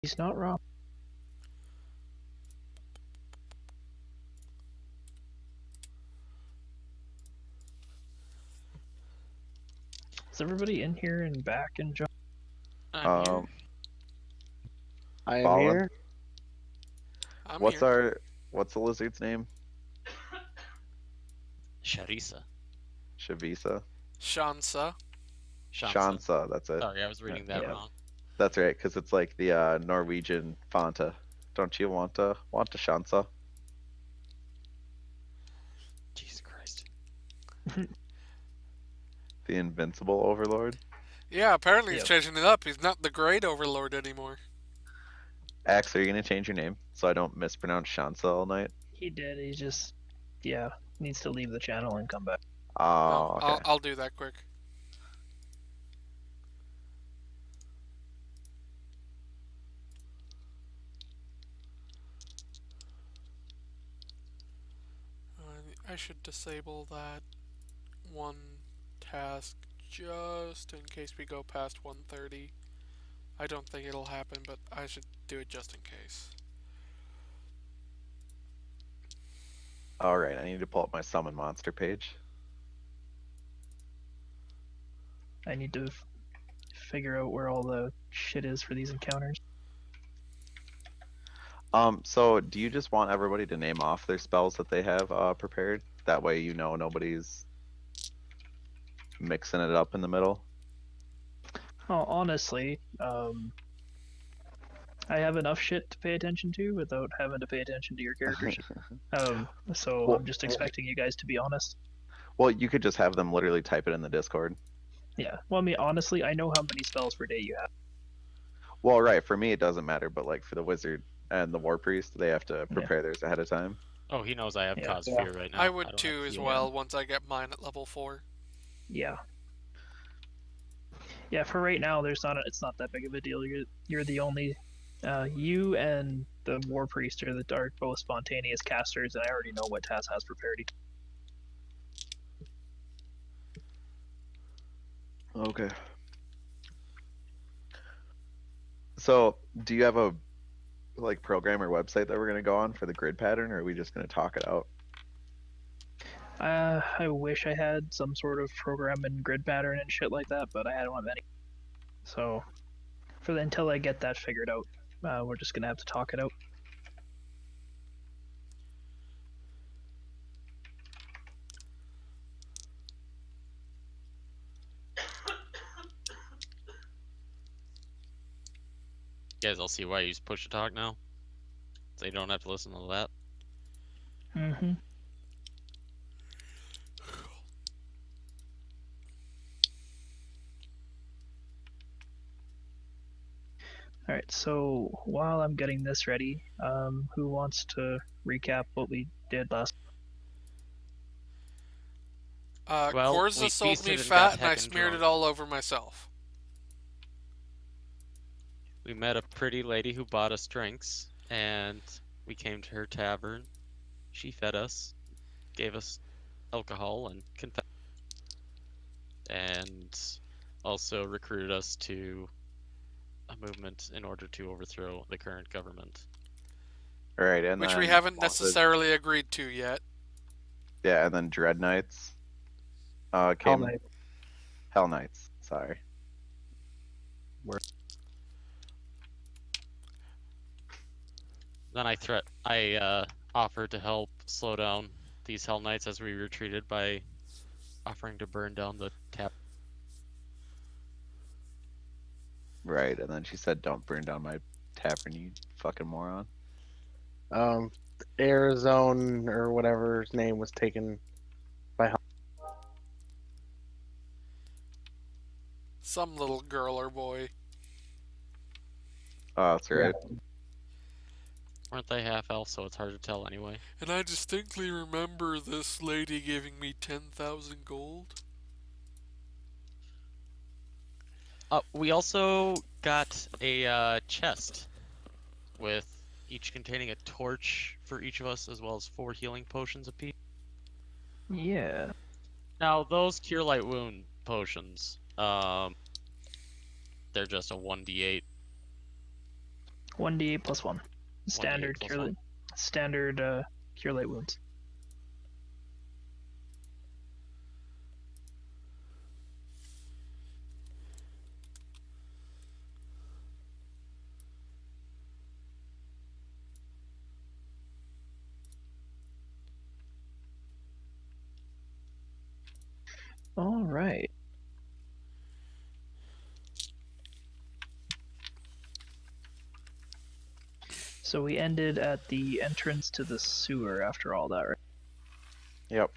He's not wrong. Is everybody in here and back and jump? I'm here. I am Fallen. here. I'm What's here. what's the lizard's name? Sharisa. Shavisa? Shansa. Shansa, that's it. Sorry, I was reading that Yeah. wrong. That's right, because it's like the Norwegian Fanta. Don't you want to Shansa? Jesus Christ. The invincible overlord? Yeah, apparently he's Yep. changing it up. He's not the Great Overlord anymore. Axe, are you gonna change your name so I don't mispronounce Shansa all night? He did. He just, yeah, needs to leave the channel and come back. Oh, okay. I'll do that quick. I should disable that one task just in case we go past 1:30. I don't think it'll happen, but I should do it just in case. Alright, I need to pull up my summon monster page. I need to figure out where all the shit is for these encounters. So do you just want everybody to name off their spells that they have prepared? That way you know nobody's mixing it up in the middle? Oh, honestly, I have enough shit to pay attention to without having to pay attention to your characters. So Well- I'm just expecting you guys to be honest. Well, you could just have them literally type it in the Discord. Yeah. Well, I mean, honestly, I know how many spells per day you have. Well, right, for me it doesn't matter, but like for the wizard and the war priest, they have to prepare theirs ahead of time. Oh, he knows I have Yeah. cause Yeah. fear right now. I would don't too have as fear. well once I get mine at level 4. Yeah. Yeah. For right now, it's not that big of a deal. You're the only. You and the war priest are both spontaneous casters, and I already know what Taz has prepared. Okay. So, do you have a like program or website that we're gonna go on for the grid pattern, or are we just gonna talk it out? I wish I had some sort of program and grid pattern and shit like that, but I don't have any. So, until I get that figured out, we're just gonna have to talk it out. Guys, I'll see why you use push to talk now. So you don't have to listen to that. Mm-hmm. Alright, so while I'm getting this ready, who wants to recap what we did last? Well, Korza we sold me feasted and fat got and I heckin' smeared drunk. it all over myself. We met a pretty lady who bought us drinks, and we came to her tavern. She fed us, gave us alcohol, and confessed, and also recruited us to a movement in order to overthrow the current government. All right, and Which then we haven't wanted- necessarily agreed to yet. Yeah, and then Dread Knights. Hell Came Knight. Hell Knights. Sorry. Then I offered to help slow down these Hell Knights as we retreated by offering to burn down the tap. Right, and then she said, "Don't burn down my tavern, you fucking moron." Arizona or whatever his name was taken by. Some little girl or boy. Oh, that's right. Weren't they half elf, so it's hard to tell anyway. And I distinctly remember this lady giving me 10,000 gold. We also got a chest with each containing a torch for each of us, as well as 4 healing potions apiece. Yeah. Now those cure light wound potions, they're just a 1d8. 1d8 plus 1. 1d8 Standard plus cure, 1. standard cure light wounds. All right. So we ended at the entrance to the sewer after all that, right? Yep.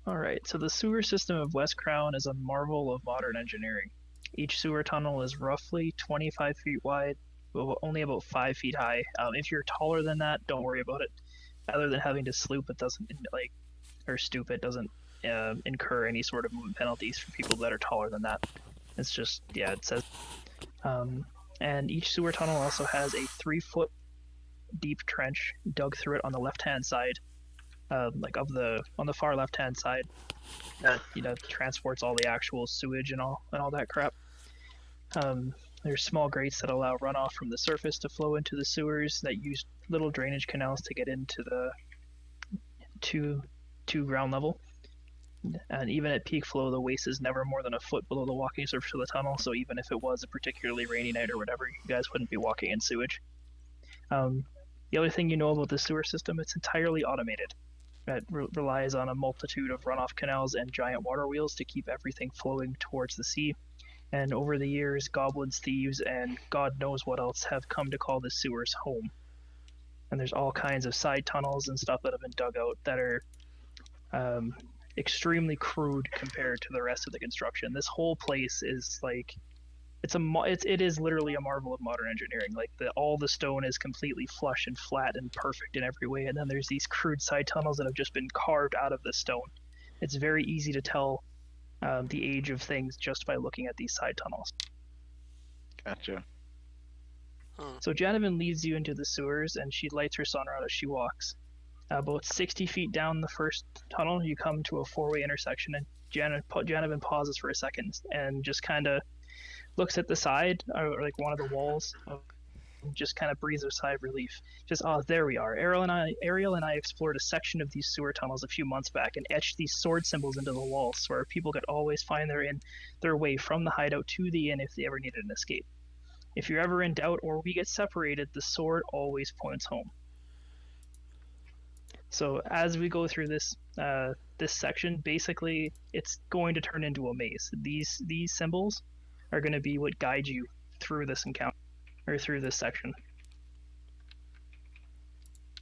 All right, so the sewer system of West Crown is a marvel of modern engineering. Each sewer tunnel is roughly 25 feet wide, but only about 5 feet high. If you're taller than that, don't worry about it. Other than having to sloop, it doesn't or stoop, it doesn't incur any sort of movement penalties for people that are taller than that. It's just, yeah, it says. And each sewer tunnel also has a 3-foot deep trench dug through it on the left-hand side, on the far left-hand side, that transports all the actual sewage and all that crap. There's small grates that allow runoff from the surface to flow into the sewers that use little drainage canals to get into the to ground level. And even at peak flow, the waste is never more than a foot below the walking surface of the tunnel. So even if it was a particularly rainy night or whatever, you guys wouldn't be walking in sewage. The other thing you know about the sewer system, it's entirely automated. It relies on a multitude of runoff canals and giant water wheels to keep everything flowing towards the sea. And over the years, goblins, thieves, and God knows what else have come to call the sewers home. And there's all kinds of side tunnels and stuff that have been dug out that are extremely crude compared to the rest of the construction. This whole place is like it is literally a marvel of modern engineering. Like all the stone is completely flush and flat and perfect in every way, and then there's these crude side tunnels that have just been carved out of the stone. It's very easy to tell the age of things just by looking at these side tunnels. Gotcha. So Janovan leads you into the sewers, and she lights her sunrod as she walks. About 60 feet down the first tunnel, you come to a 4-way intersection, and Janovan pauses for a second and just kind of looks at the side, or like one of the walls, and just kind of breathes a sigh of relief. Just, oh, there we are. Ariel and I explored a section of these sewer tunnels a few months back and etched these sword symbols into the walls so our people could always find their way from the hideout to the inn if they ever needed an escape. If you're ever in doubt or we get separated, the sword always points home. So as we go through this section, basically it's going to turn into a maze. These symbols are going to be what guide you through this encounter, or through this section.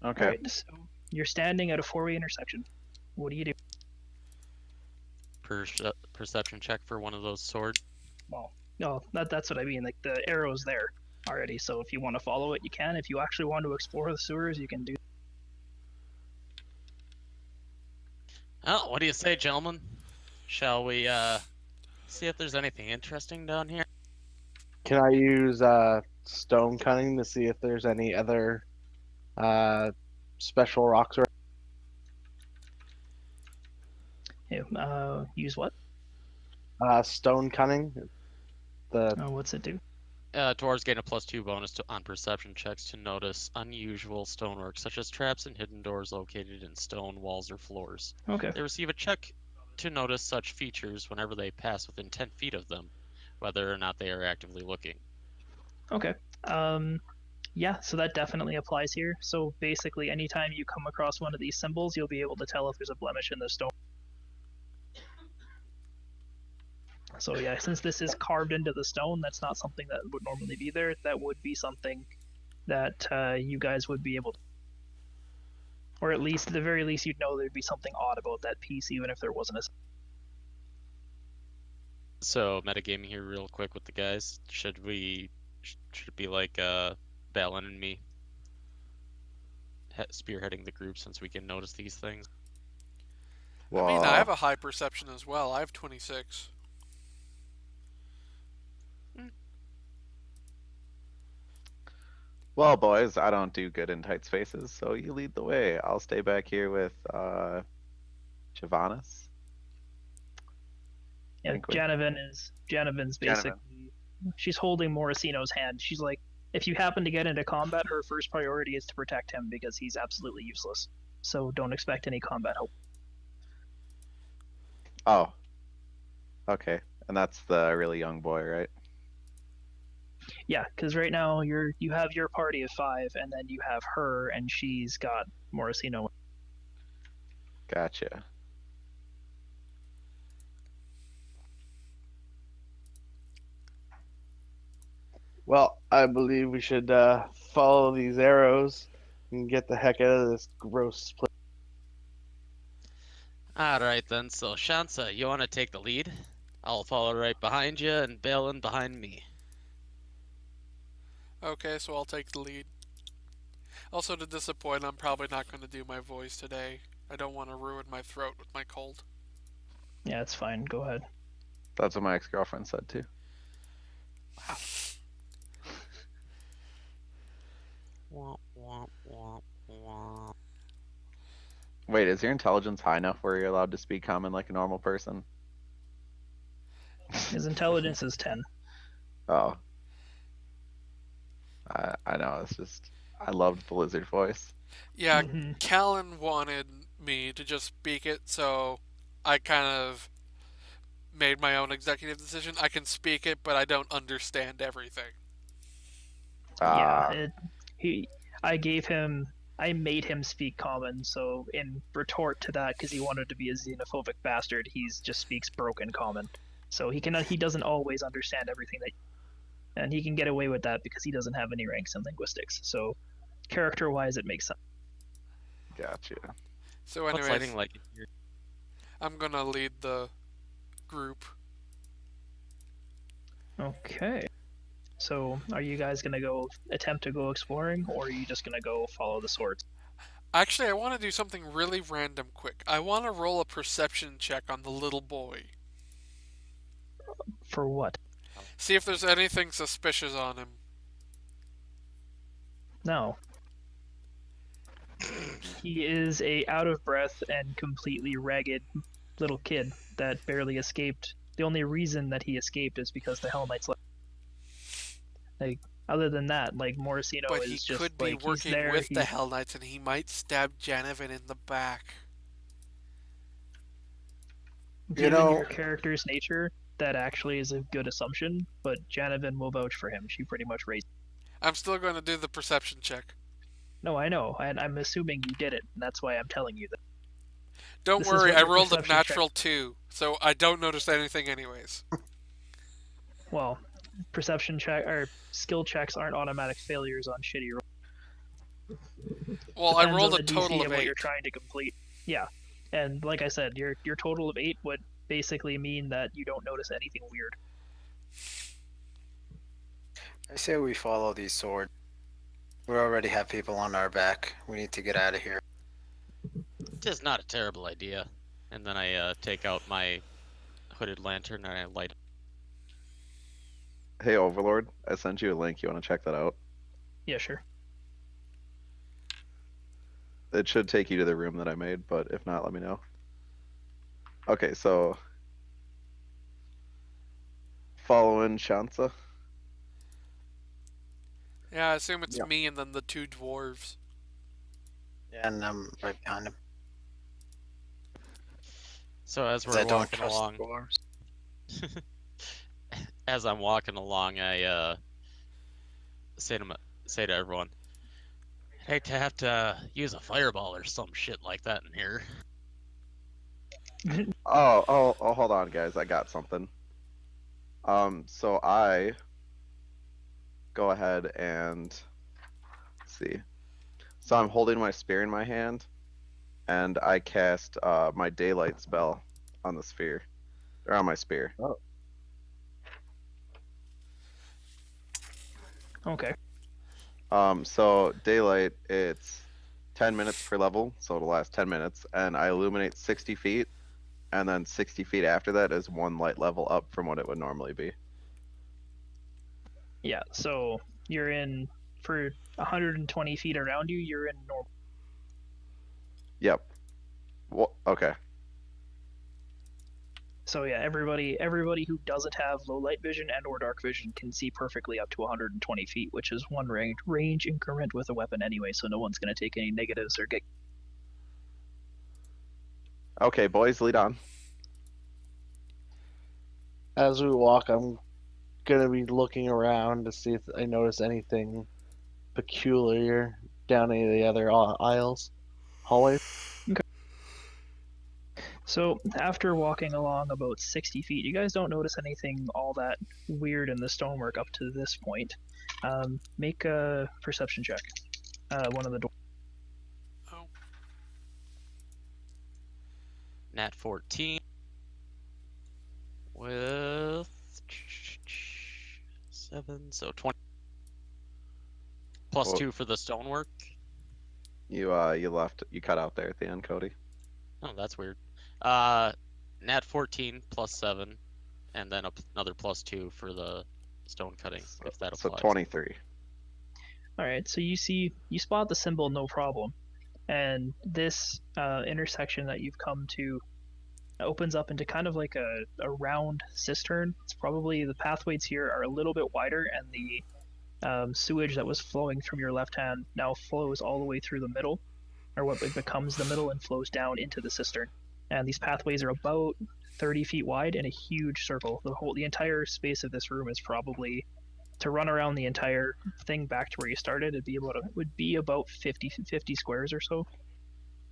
Okay. Right, so you're standing at a 4-way intersection. What do you do? Perception check for one of those sword. Well, no, that's what I mean. Like the arrow's there already, so if you want to follow it, you can. If you actually want to explore the sewers, you can do. Oh, what do you say, gentlemen? Shall we see if there's anything interesting down here? Can I use stone cutting to see if there's any other special rocks? Or Use what? stone cutting. What's it do? Dwarves gain a +2 bonus on perception checks to notice unusual stonework, such as traps and hidden doors located in stone walls or floors. Okay. They receive a check to notice such features whenever they pass within 10 feet of them, whether or not they are actively looking. Okay. Yeah, so that definitely applies here. So basically, anytime you come across one of these symbols, you'll be able to tell if there's a blemish in the stone. So yeah, since this is carved into the stone, that's not something that would normally be there. That would be something that you guys would be able to, or at least at the very least you'd know there'd be something odd about that piece, even if there wasn't a. So metagaming here real quick with the guys. Should it be like Balin and me spearheading the group since we can notice these things? Well, I mean, I have a high perception as well. I have 26. well, boys, I don't do good in tight spaces, so you lead the way. I'll stay back here with Javanis. Yeah, think we- Janavin's Janavan. basically she's holding Morosino's hand. She's like, if you happen to get into combat, her first priority is to protect him because he's absolutely useless. So don't expect any combat help. Oh. Okay. And that's the really young boy, right? Yeah, because right now you have your party of 5, and then you have her, and she's got Morosino. Gotcha. Well, I believe we should follow these arrows and get the heck out of this gross place. Alright then, so Shansa, you want to take the lead? I'll follow right behind you and Balin behind me. Okay, so I'll take the lead. Also, to disappoint, I'm probably not going to do my voice today. I don't want to ruin my throat with my cold. Yeah, it's fine. Go ahead. That's what my ex-girlfriend said too. Womp, womp, womp, womp. Wait, is your intelligence high enough where you're allowed to speak common like a normal person? His intelligence is 10. Oh. I know, it's just I loved the lizard voice. Yeah, Mhm. Callan wanted me to just speak it, so I kind of made my own executive decision. I can speak it, but I don't understand everything. Yeah, Ah, I made him speak common, so in retort to that, because he wanted to be a xenophobic bastard, he just speaks broken common. So he doesn't always understand everything and he can get away with that because he doesn't have any ranks in linguistics. So character-wise, it makes sense. gotcha. So, What's anyways, lighting like in here? I'm gonna lead the group. Okay. So are you guys gonna go attempt to go exploring, or are you just gonna go follow the swords? Actually, I want to do something really random quick. I want to roll a perception check on the little boy. For what? See if there's anything suspicious on him. No. He is a out of breath and completely ragged little kid that barely escaped. The only reason that he escaped is because the Hell Knights left. Like, other than that, like, Morosino But he is just could be like, he's working there. with the Hell Knights, and he might stab Janavan in the back. Given know- your character's nature, that actually is a good assumption. But Janavan will vouch for him. She pretty much raised. I'm still going to do the perception check. No, I know, and I'm assuming you did it, and that's why I'm telling you that. Don't This is worry, what I your rolled a perception natural 2, so I don't notice anything anyways. Well, perception check or skill checks aren't automatic failures on shitty rolls. Well, I Depends rolled on a the total DC of and what 8. you're trying to complete. Yeah, and like I said, your total of 8 would basically mean that you don't notice anything weird. I say we follow these swords. We already have people on our back. We need to get out of here. It is not a terrible idea. And then I take out my hooded lantern and I light it. Hey Overlord, I sent you a link. You want to check that out? Yeah, sure. It should take you to the room that I made, but if not, let me know. Okay, so following Shansa. Yeah, I assume it's Yeah. me and then the 2 dwarves. Yeah, and I'm right behind him. So as 'Cause we're I don't walking trust along, dwarves. as I'm walking along, I say to everyone, I'd hate to have to use a fireball or some shit like that in here. Oh, hold on, guys. I got something. So I go ahead and let's see. So I'm holding my spear in my hand, and I cast my daylight spell on the sphere, or on my spear. Okay. So daylight, it's 10 minutes per level, so it'll last 10 minutes, and I illuminate 60 feet, and then 60 feet after that is one light level up from what it would normally be. Yeah, so you're in for 120 feet around you. You're in normal. Yep. Well, okay. So yeah, everybody who doesn't have low light vision and or dark vision can see perfectly up to 120 feet, which is one range increment with a weapon anyway. So no one's going to take any negatives or get. Okay, boys, lead on. As we walk, I'm gonna be looking around to see if I notice anything peculiar down any of the other aisles, hallways. So after walking along about 60 feet, you guys don't notice anything all that weird in the stonework up to this point. Make a perception check. One of the doors. Oh, Nat 14 with 7, so 20 plus Well, 2 for the stonework. You cut out there at the end, Cody. Oh, that's weird. Nat 14 plus 7, and then another plus 2 for the stone cutting, if that So applies. 23. All right, so you spot the symbol, no problem, and this intersection that you've come to opens up into kind of like a round cistern. It's probably the pathways here are a little bit wider, and the sewage that was flowing from your left hand now flows all the way through the middle, or what becomes the middle, and flows down into the cistern. And these pathways are about 30 feet wide in a huge circle. The entire space of this room is probably, to run around the entire thing back to where you started, it would be about 50 squares or so,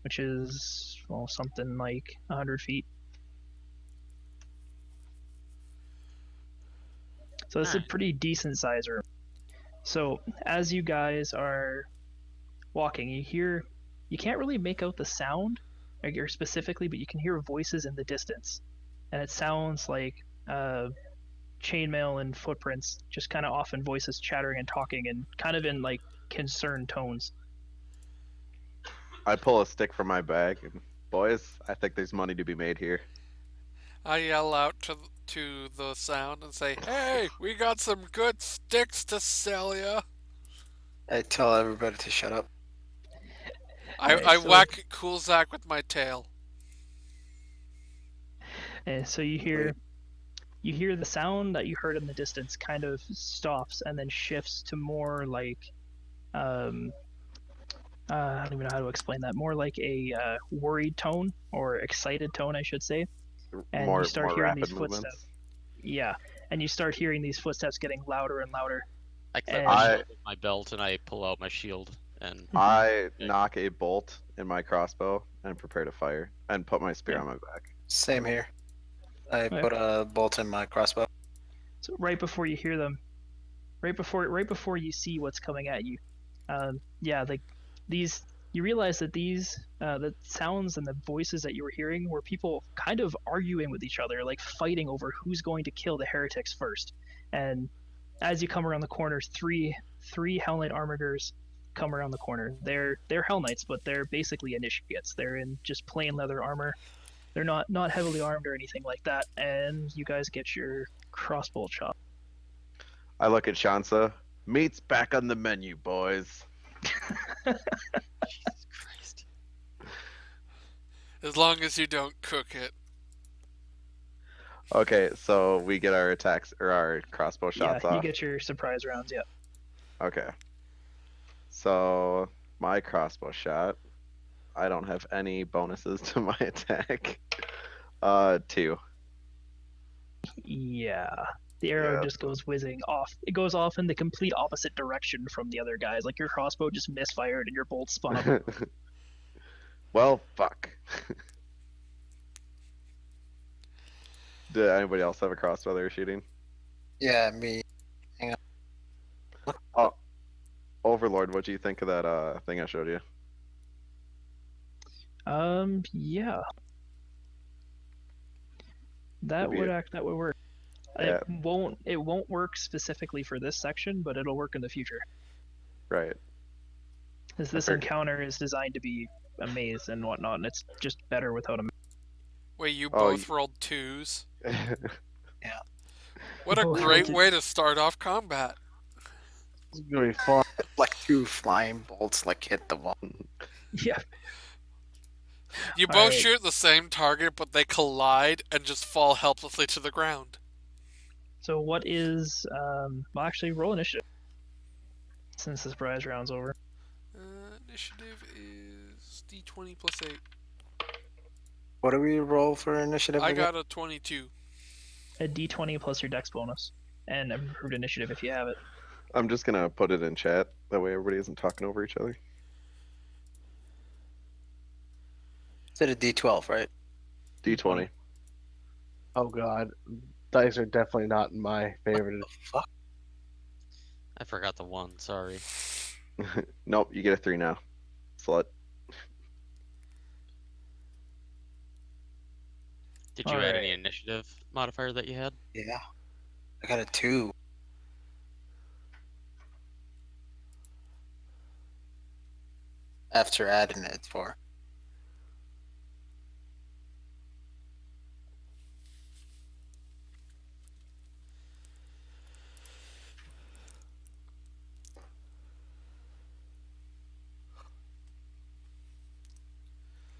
which is, well, something like 100 feet. So it's a pretty decent size room. So as you guys are walking, you can't really make out the sound, or specifically, but you can hear voices in the distance, and it sounds like chainmail and footprints, just kind of often voices chattering and talking, and kind of in like concerned tones. I pull a stick from my bag, and boys, I think there's money to be made here. I yell out to the sound and say, "Hey, we got some good sticks to sell ya." I tell everybody to shut up. I whack Coolzak with my tail. And so you hear the sound that you heard in the distance kind of stops and then shifts to more like I don't even know how to explain that. More like a worried tone, or excited tone, I should say. And more you start more hearing rapid these movements. footsteps. Yeah, and you start hearing these footsteps getting louder and louder. I clip And my shield with my belt and I pull out my shield and I knock a bolt in my crossbow and prepare to fire, and put my spear on my back. Same here. I Okay. put a bolt in my crossbow. So right before you hear them, right before you see what's coming at you, yeah, like these, you realize that these the sounds and the voices that you were hearing were people kind of arguing with each other, like fighting over who's going to kill the heretics first. And as you come around the corner, three Hell Knight armigers come around the corner. They're Hell Knights, but they're basically initiates. They're in just plain leather armor. They're not heavily armed or anything like that. And you guys get your crossbow shot. I look at Shansa. Meat's back on the menu, boys. Jesus Christ. As long as you don't cook it. Okay, so we get our attacks or our crossbow shots Yeah, you off. get your surprise rounds. Yeah. Okay. So my crossbow shot, I don't have any bonuses to my attack. 2. Yeah. The arrow Yeah, just goes whizzing off. It goes off in the complete opposite direction from the other guys. Like your crossbow just misfired and your bolt spun up. Well, fuck. Did anybody else have a crossbow they were shooting? Yeah, me. Oh, Overlord, what do you think of that thing I showed you? Yeah. That Would be- that would work. Yeah. It won't work specifically for this section, but it'll work in the future. Right. Because this Okay. encounter is designed to be a maze and whatnot, and it's just better without a maze. Wait, you Oh, both rolled 2s? Yeah. What a Oh, great did- way to start off combat. It's gonna be fun. Like 2 flying bolts like hit the wall. Yeah. You All both right. shoot the same target, but they collide and just fall helplessly to the ground. So what is well actually roll initiative since this prize round's over. Initiative is D20 plus 8. What do we roll for initiative I again? got a 22. A D20 plus your dex bonus. And improved initiative if you have it. I'm just gonna put it in chat. That way everybody isn't talking over each other. Is it a D12, right? D20. Oh god, dice are definitely not in my favorite. The fuck? I forgot the 1. Sorry. Nope, you get a 3 now. Slut. Did you add any initiative modifier that you had? Yeah. I got a 2. After adding it, it's 4.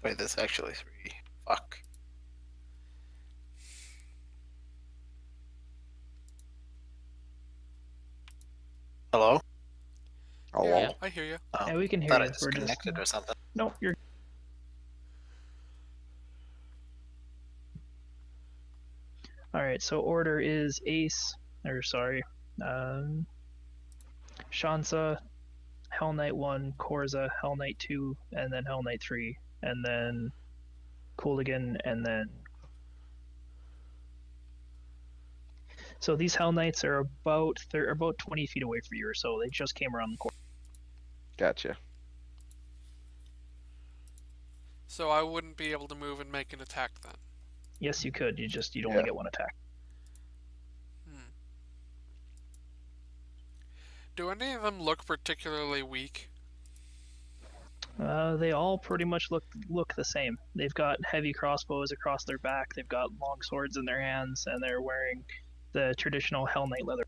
Wait, that's actually 3. Fuck. Hello? Hello. Yeah, I hear you. Oh, Yeah, we can hear thought you. I We're just disconnected or something. nope. You're all right. So order is Ace, or sorry, Shansa, Hell Knight 1, Korza, Hell Knight 2, and then Hell Knight 3, and then Cooligan, and then. So these Hell Knights are about 20 feet away from you or so. They just came around the corner. Gotcha. So I wouldn't be able to move and make an attack then. Yes, you could. You'd only Yeah. get one attack. Do any of them look particularly weak? They all pretty much look the same. They've got heavy crossbows across their back. They've got long swords in their hands, and they're wearing the traditional Hell Knight leather.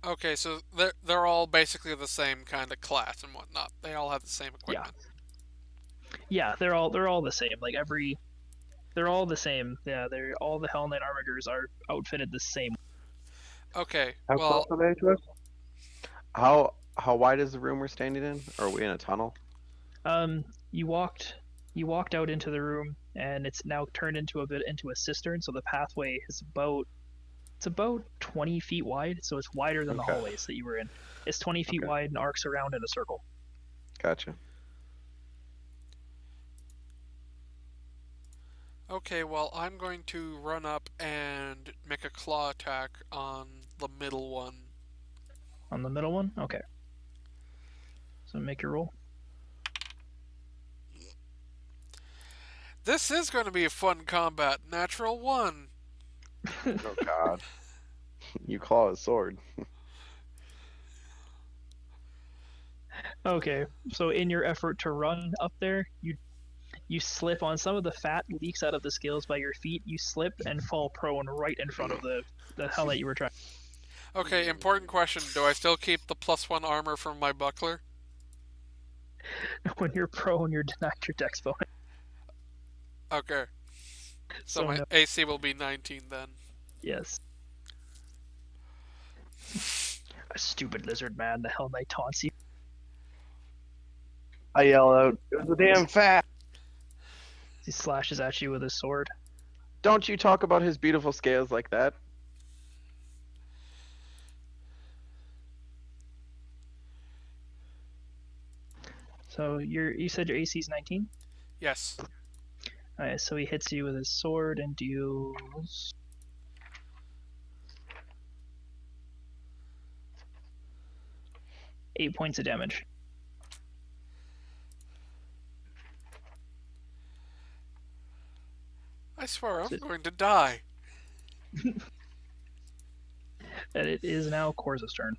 Okay, so they're all basically the same kind of class and whatnot. They all have the same equipment. Yeah, they're all the same. They're all the same. Yeah, they're all the Hell Knight armigers are outfitted the same. Okay, How well, close are they to us? How wide is the room we're standing in? Are we in a tunnel? You walked out into the room, and it's now turned into a cistern. So the pathway is about 20 feet wide. So it's wider than the Okay. hallways that you were in. It's 20 feet Okay. wide and arcs around in a circle. Gotcha. okay, well, I'm going to run up and make a claw attack on the middle one. On the middle one, okay. So make your roll. This is going to be a fun combat. Natural 1. Oh god. You claw his sword. Okay, so in your effort to run up there, you slip on some of the fat leaks out of the scales by your feet. You slip and fall prone right in front of the hell that you were trying. Okay, important question. Do I still keep the +1 armor from my buckler? When you're prone, you're denied your dex bonus. Okay. So So my no, AC will be 19 then. yes. A stupid lizard man, the Hell Knight taunts you. I yell out, "It was a damn fat!" He slashes at you with his sword. Don't you talk about his beautiful scales like that? So you said your AC is 19? Yes. Alright, so he hits you with his sword and deals 8 points of damage. I swear I'm going to die. And it is now Korza's turn.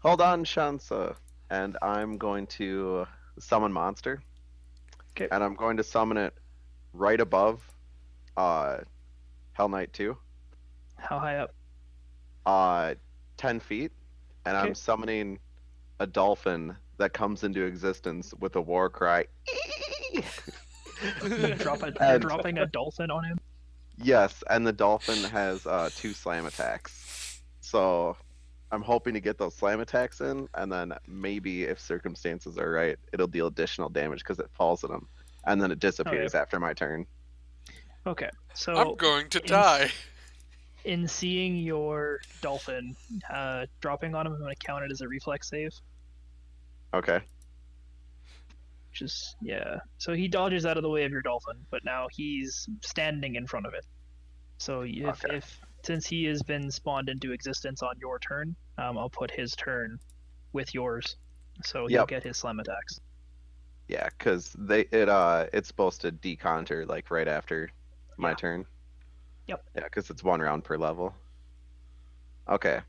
Hold on, Shansa. And I'm going to summon monster. Okay. And I'm going to summon it right above Hell Knight 2. How high up? 10 feet. And Okay. I'm summoning a dolphin that comes into existence with a war cry. You're And dropping a dolphin on him. yes, and the dolphin has 2 slam attacks. So I'm hoping to get those slam attacks in, and then maybe if circumstances are right, it'll deal additional damage because it falls in him, and then it disappears after my turn. Okay, so I'm going to die. in seeing your dolphin, dropping on him, I'm going to count it as a reflex save. Okay. Just yeah. So he dodges out of the way of your dolphin, but now he's standing in front of it. So if since he has been spawned into existence on your turn, I'll put his turn with yours, so he'll get his slam attacks. Yeah, because it's supposed to deconter like right after my turn. Yep. Yeah, because it's 1 round per level. Okay,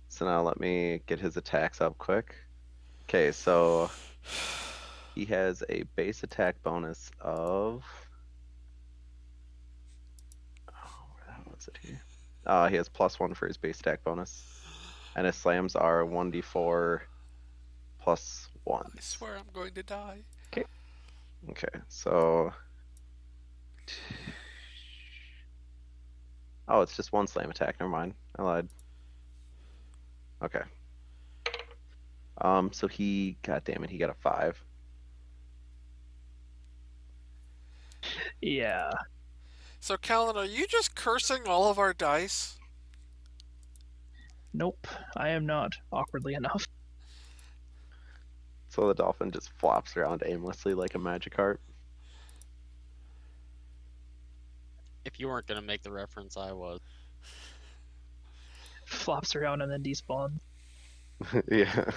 so now let me get his attacks up quick. Okay, so he has a base attack bonus of. What's it here? He has +1 for his base attack bonus, and his slams are 1d4 +1. I swear I'm going to die. Okay, so. Oh, it's just 1 slam attack. Never mind. I lied. Okay. So god damn it, he got a 5. Yeah. So, Callan, are you just cursing all of our dice? Nope, I am not. Awkwardly enough. So the dolphin just flops around aimlessly like a Magikarp. If you weren't gonna make the reference, I was. Flops around and then despawns. Yeah.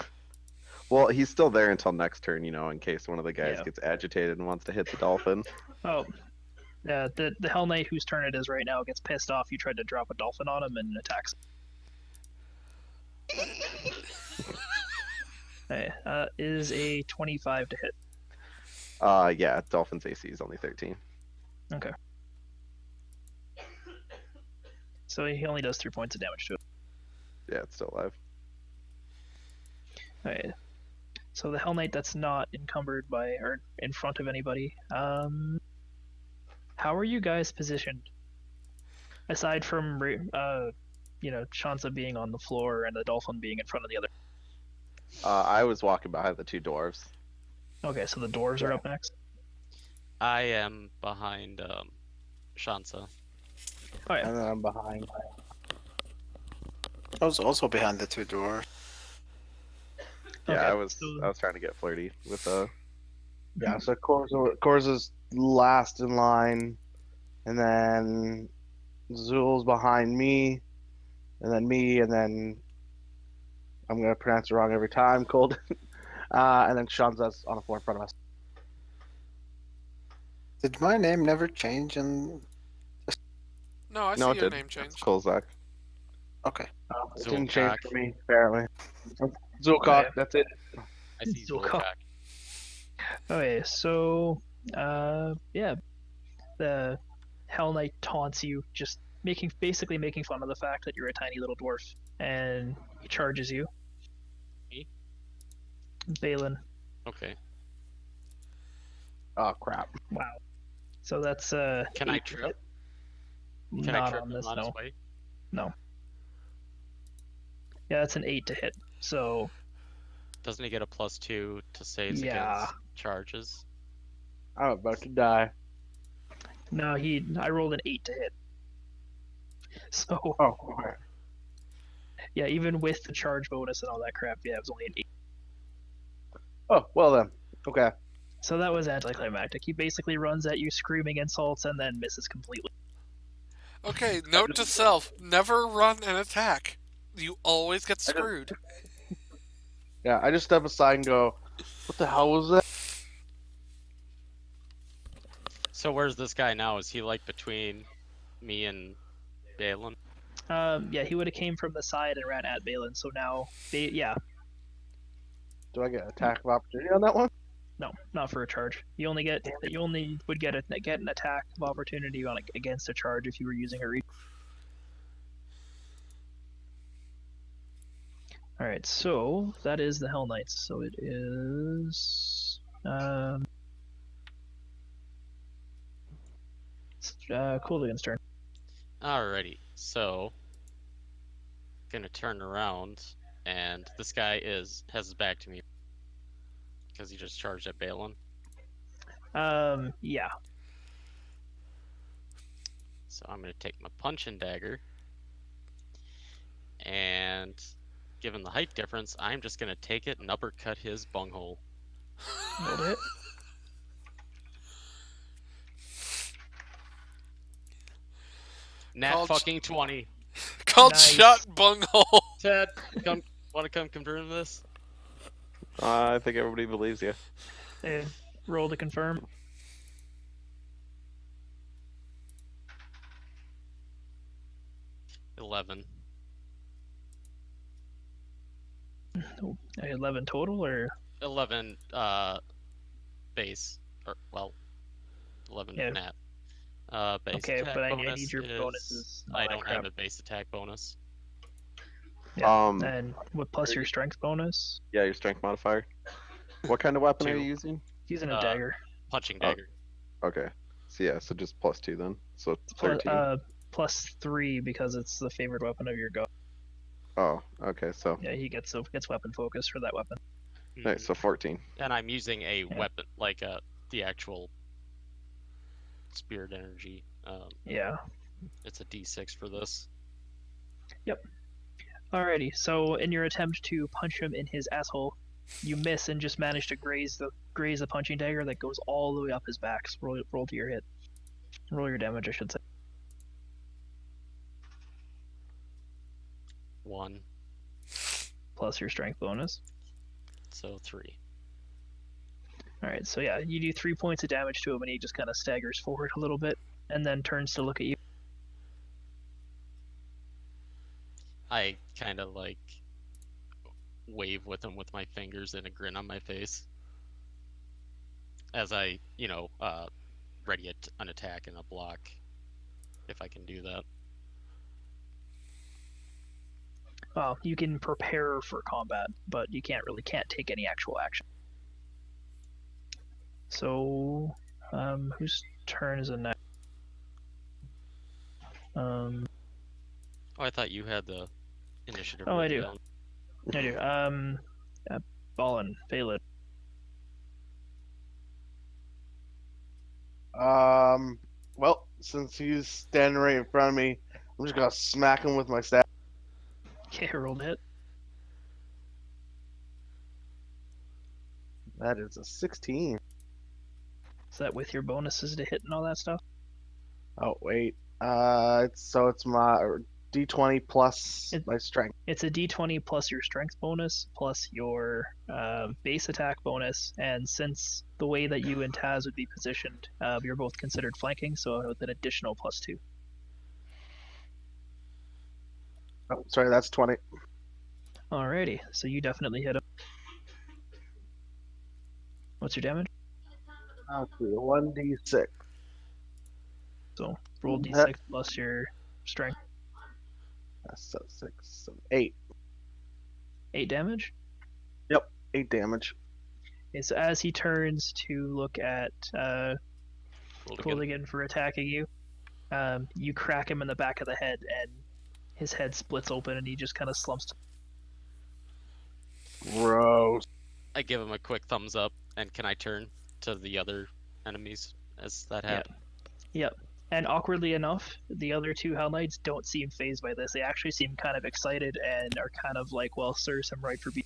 Well, he's still there until next turn, in case one of the guys Yeah. gets agitated and wants to hit the dolphin. Oh, yeah. The Hell Knight whose turn it is right now gets pissed off. You tried to drop a dolphin on him and attacks. Okay, is a 25 to hit. Yeah, dolphin's AC is only 13. Okay. So he only does 3 points of damage to it. Yeah, it's still alive. Alright. So the Hell Knight that's not encumbered by or in front of anybody. How are you guys positioned? Aside from Shansa being on the floor and the dolphin being in front of the other. I was walking behind the 2 dwarves. Okay, so the dwarves are up next. I am behind Shansa. Oh yeah. And then I'm behind. I was also behind the 2 doors. Yeah, Okay, I was so- trying to get flirty with Yeah, so Korza's last in line, and then Zul's behind me, and then I'm gonna pronounce it wrong every time. Cold, and then Shanza's on the floor in front of us. Did my name never change? And No, I No, see it your did. name It's change. Kolzak. okay, It didn't change Zulkak. for me, apparently. Zulkok, Okay. that's it. I see Zulkak. Zulkak. Okay, so yeah, the Hell Knight taunts you, just basically making fun of the fact that you're a tiny little dwarf, and he charges you. Me? Balin. Okay. Oh crap! Wow. So that's Can I 8 to trip? hit. Can Not I trip on him this, on his no. way? No. Yeah, that's an 8 to hit. So Doesn't he get a +2 to saves Yeah. against charges? I'm about to die. no, I rolled an 8 to hit. So Oh, okay. yeah, even with the charge bonus and all that crap, yeah, it was only an 8. Oh, well then. Okay. So that was anticlimactic. He basically runs at you screaming insults and then misses completely. Okay, note to self, never run an attack. You always get screwed. Yeah, I just step aside and go, "What the hell was that?" So where's this guy now? Is he like between me and Balin? Yeah, he would have came from the side and ran at Balin. So now, yeah, Do I get attack of opportunity on that one? no, not for a charge. You only would get an attack of opportunity on against a charge if you were using a reach. All right, so that is the Hell Knights. So it is Cooligan's turn. Alrighty, so gonna turn around, and this guy has his back to me because he just charged at Balin. Yeah. So I'm gonna take my punch and dagger, and given the height difference, I'm just gonna take it and uppercut his bunghole. Rolled it. Nat Called fucking 20. Called Nice. shot bunghole. Ted, wanna come confirm this? I think everybody believes you. Roll to confirm. $11. 11 total, or 11 base, or well, 11 Yeah. nat. Base okay, attack but I bonus need your is bonuses. I don't have a base attack bonus. Yeah. Um, And with plus your strength bonus, yeah, your strength modifier. What kind of weapon are 2. you using? using a Uh, dagger. Punching Oh. dagger. Okay. So yeah, so just +2 then. So Plus, 13. plus 3 because it's the favorite weapon of your god. Oh, okay. So Yeah, he gets weapon focus for that weapon. nice. So 14. And I'm using a Yeah. weapon, like the actual spirit energy. Yeah. It's a D6 for this. Alrighty. So in your attempt to punch him in his asshole, you miss and just manage to graze the punching dagger that goes all the way up his back. So roll to your hit. Roll your damage, I should say. 1, Plus your strength bonus. so 3. Alright, so yeah, you do 3 points of damage to him and he just kind of staggers forward a little bit and then turns to look at you. I kind of like wave with him with my fingers and a grin on my face as I, ready an attack and a block, if I can do that. Well, you can prepare for combat, but you can't take any actual action. So, whose turn is it next? Oh, I thought you had the initiative. Oh, I written do. down. I do. Ballin, Phalid. Well, since he's standing right in front of me, I'm just gonna smack him with my staff. Okay, rolled hit. That is a 16. Is that with your bonuses to hit and all that stuff? Oh wait. It's my D20 plus my strength. It's a d20 plus your strength bonus plus your base attack bonus, and since the way that you and Taz would be positioned, you're both considered flanking, so with an additional +2. Oh, sorry, that's 20. Alrighty, so you definitely hit him. What's your damage? Okay, 1d6. So roll d6 plus your strength. That's so 6, 7, 8. 8 damage. 8 damage. Okay, so as he turns to look at Rolled again. Cooligan for attacking you, you crack him in the back of the head, and his head splits open, and he just kind of slumps. Gross. I give him a quick thumbs up, and can I turn to the other enemies as that happens? Yep. And awkwardly enough, the other two Hell Knights don't seem phased by this. They actually seem kind of excited and are kind of like, well, serves him right for being.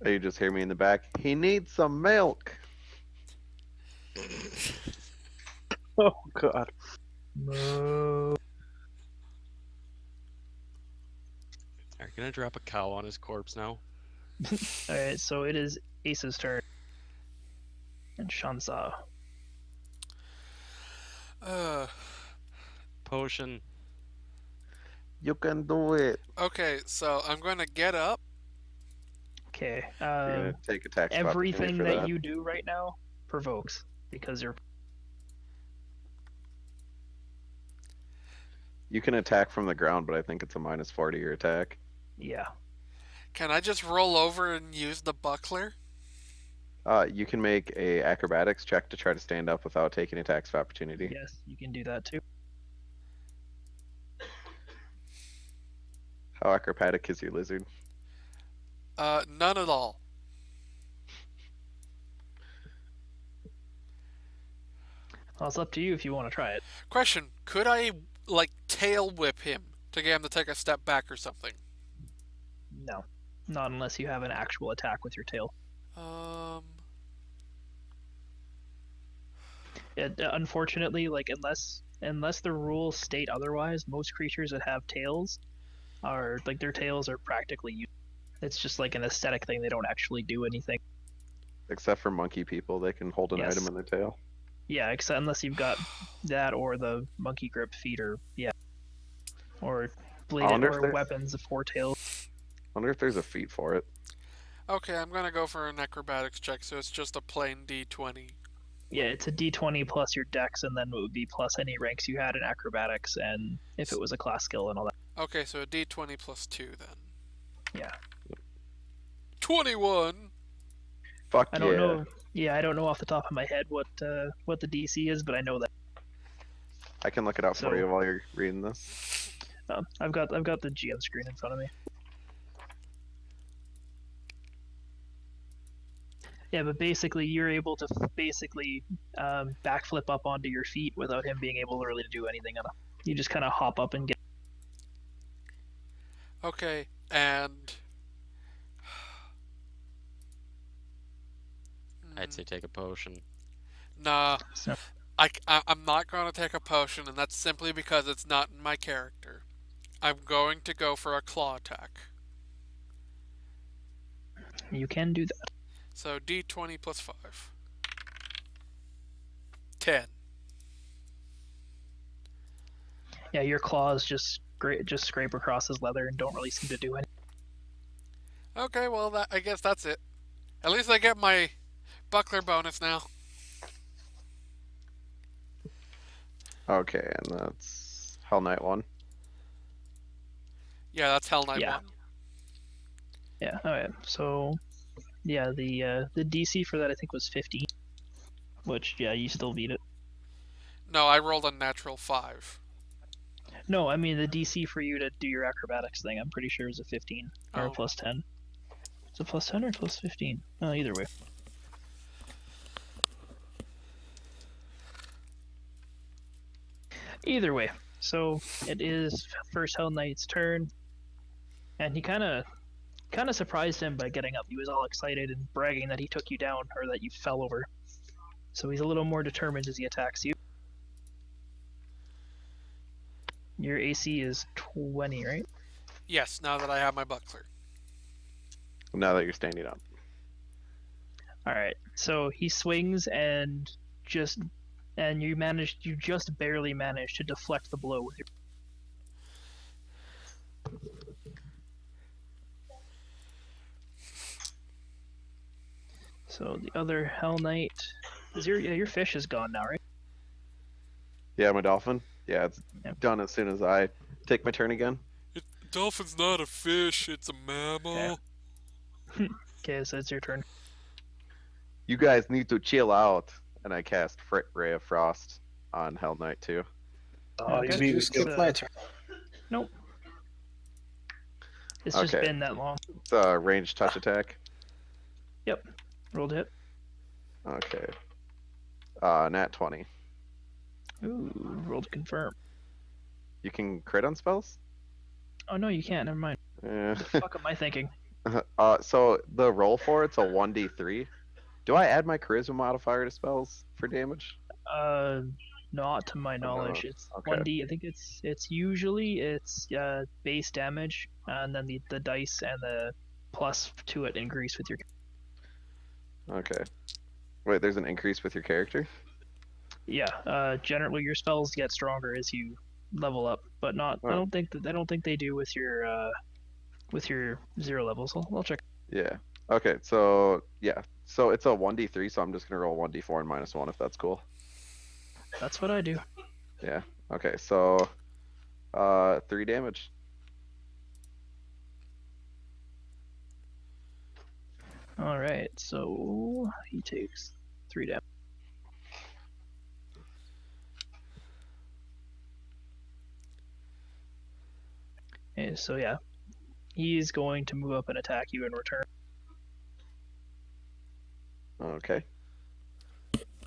Oh, you just hear me in the back. He needs some milk. Oh god. No. Are you gonna drop a cow on his corpse now? Alright, so it is Ace's turn. And Shansa. Potion. You can do it. Okay, so I'm going to get up. Okay. You're gonna take attacks. of Everything opportunity for that you do right now provokes because you're. You can attack from the ground, but I think it's a -4 to your attack. Yeah. Can I just roll over and use the buckler? You can make a acrobatics check to try to stand up without taking attacks of opportunity. Yes, you can do that too. How acrobatic is your lizard? None at all. Well, it's up to you if you want to try it. Question: could I like tail whip him to get him to take a step back or something? No, not unless you have an actual attack with your tail. Um. Unfortunately, like unless the rules state otherwise, most creatures that have tails are like their tails are practically useless. It's just like an aesthetic thing. They don't actually do anything. Except for monkey people, they can hold an Yes. item in their tail. Yeah, except unless you've got that or the monkey grip feet or or bladed or weapons of four tails. I wonder if there's a feat for it. Okay, I'm gonna go for an acrobatics check, so it's just a plain D20. Yeah, it's a D20 plus your dex, and then it would be plus any ranks you had in acrobatics, and if it was a class skill and all that. Okay, so a D20 plus 2 then. Yeah. 21! Fuck I don't know. Yeah, I don't know off the top of my head what the DC is, but I know that. I can look it up for So- you while you're reading this. I've got the GM screen in front of me. Yeah, but basically you're able to backflip up onto your feet without him being able to really do anything. You just kind of hop up and get. Okay, and... I'd say take a potion. Nah, So, I'm not going to take a potion, and that's simply because it's not in my character. I'm going to go for a claw attack. you can do that. So D20 plus 5. 10. Yeah, your claws just scrape across his leather and don't really seem to do anything. Okay, well, I guess that's it. At least I get my buckler bonus now. Okay, and that's Hell Knight 1. Yeah, that's Hell Knight Yeah. 1. Yeah. Okay. So, yeah, the DC for that I think was 15, which you still beat it. No, I rolled a natural 5. No, I mean the DC for you to do your acrobatics thing. I'm pretty sure is a 15 or a Oh. plus 10. Is it plus 10 or plus 15? Either way. Either way. So it is first Hell Knight's turn, and he kind of surprised him by getting up. He was all excited and bragging that he took you down or that you fell over. So he's a little more determined as he attacks you. Your AC is 20, right? Yes, now that I have my buckler. Now that you're standing up. All right. So he swings and you just barely managed to deflect the blow with your. So the other Hell Knight is your fish is gone now, right? Yeah, my dolphin. Yeah, it's Yep. done as soon as I take my turn again. Dolphin's not a fish, it's a mammal. Okay, so it's your turn. You guys need to chill out. And I cast Ray of Frost on Hell Knight 2. Oh, Okay. you It's, skipped my turn. Nope. It's just Okay. been that long. It's a ranged touch attack. Rolled hit. Okay. Nat 20. Ooh, rolled confirm. You can crit on spells? Oh no, you can't. Never mind. Yeah. What the fuck am I thinking? So the roll for it's a 1d3. Do I add my charisma modifier to spells for damage? Not to my knowledge. It's okay. 1d. I think it's usually base damage, and then the dice and the plus to it increase with your. Okay. Wait, there's an increase with your character? Yeah. Generally, your spells get stronger as you level up, but not. Oh. I don't think they do with your 0 levels. I'll check. Yeah. Okay, so yeah. So it's a 1d3, so I'm just gonna roll 1d4 and -1 if that's cool. That's what I do. Yeah. Okay, so 3 damage. All right, so he takes 3 damage. And so yeah, he's going to move up and attack you in return. Okay.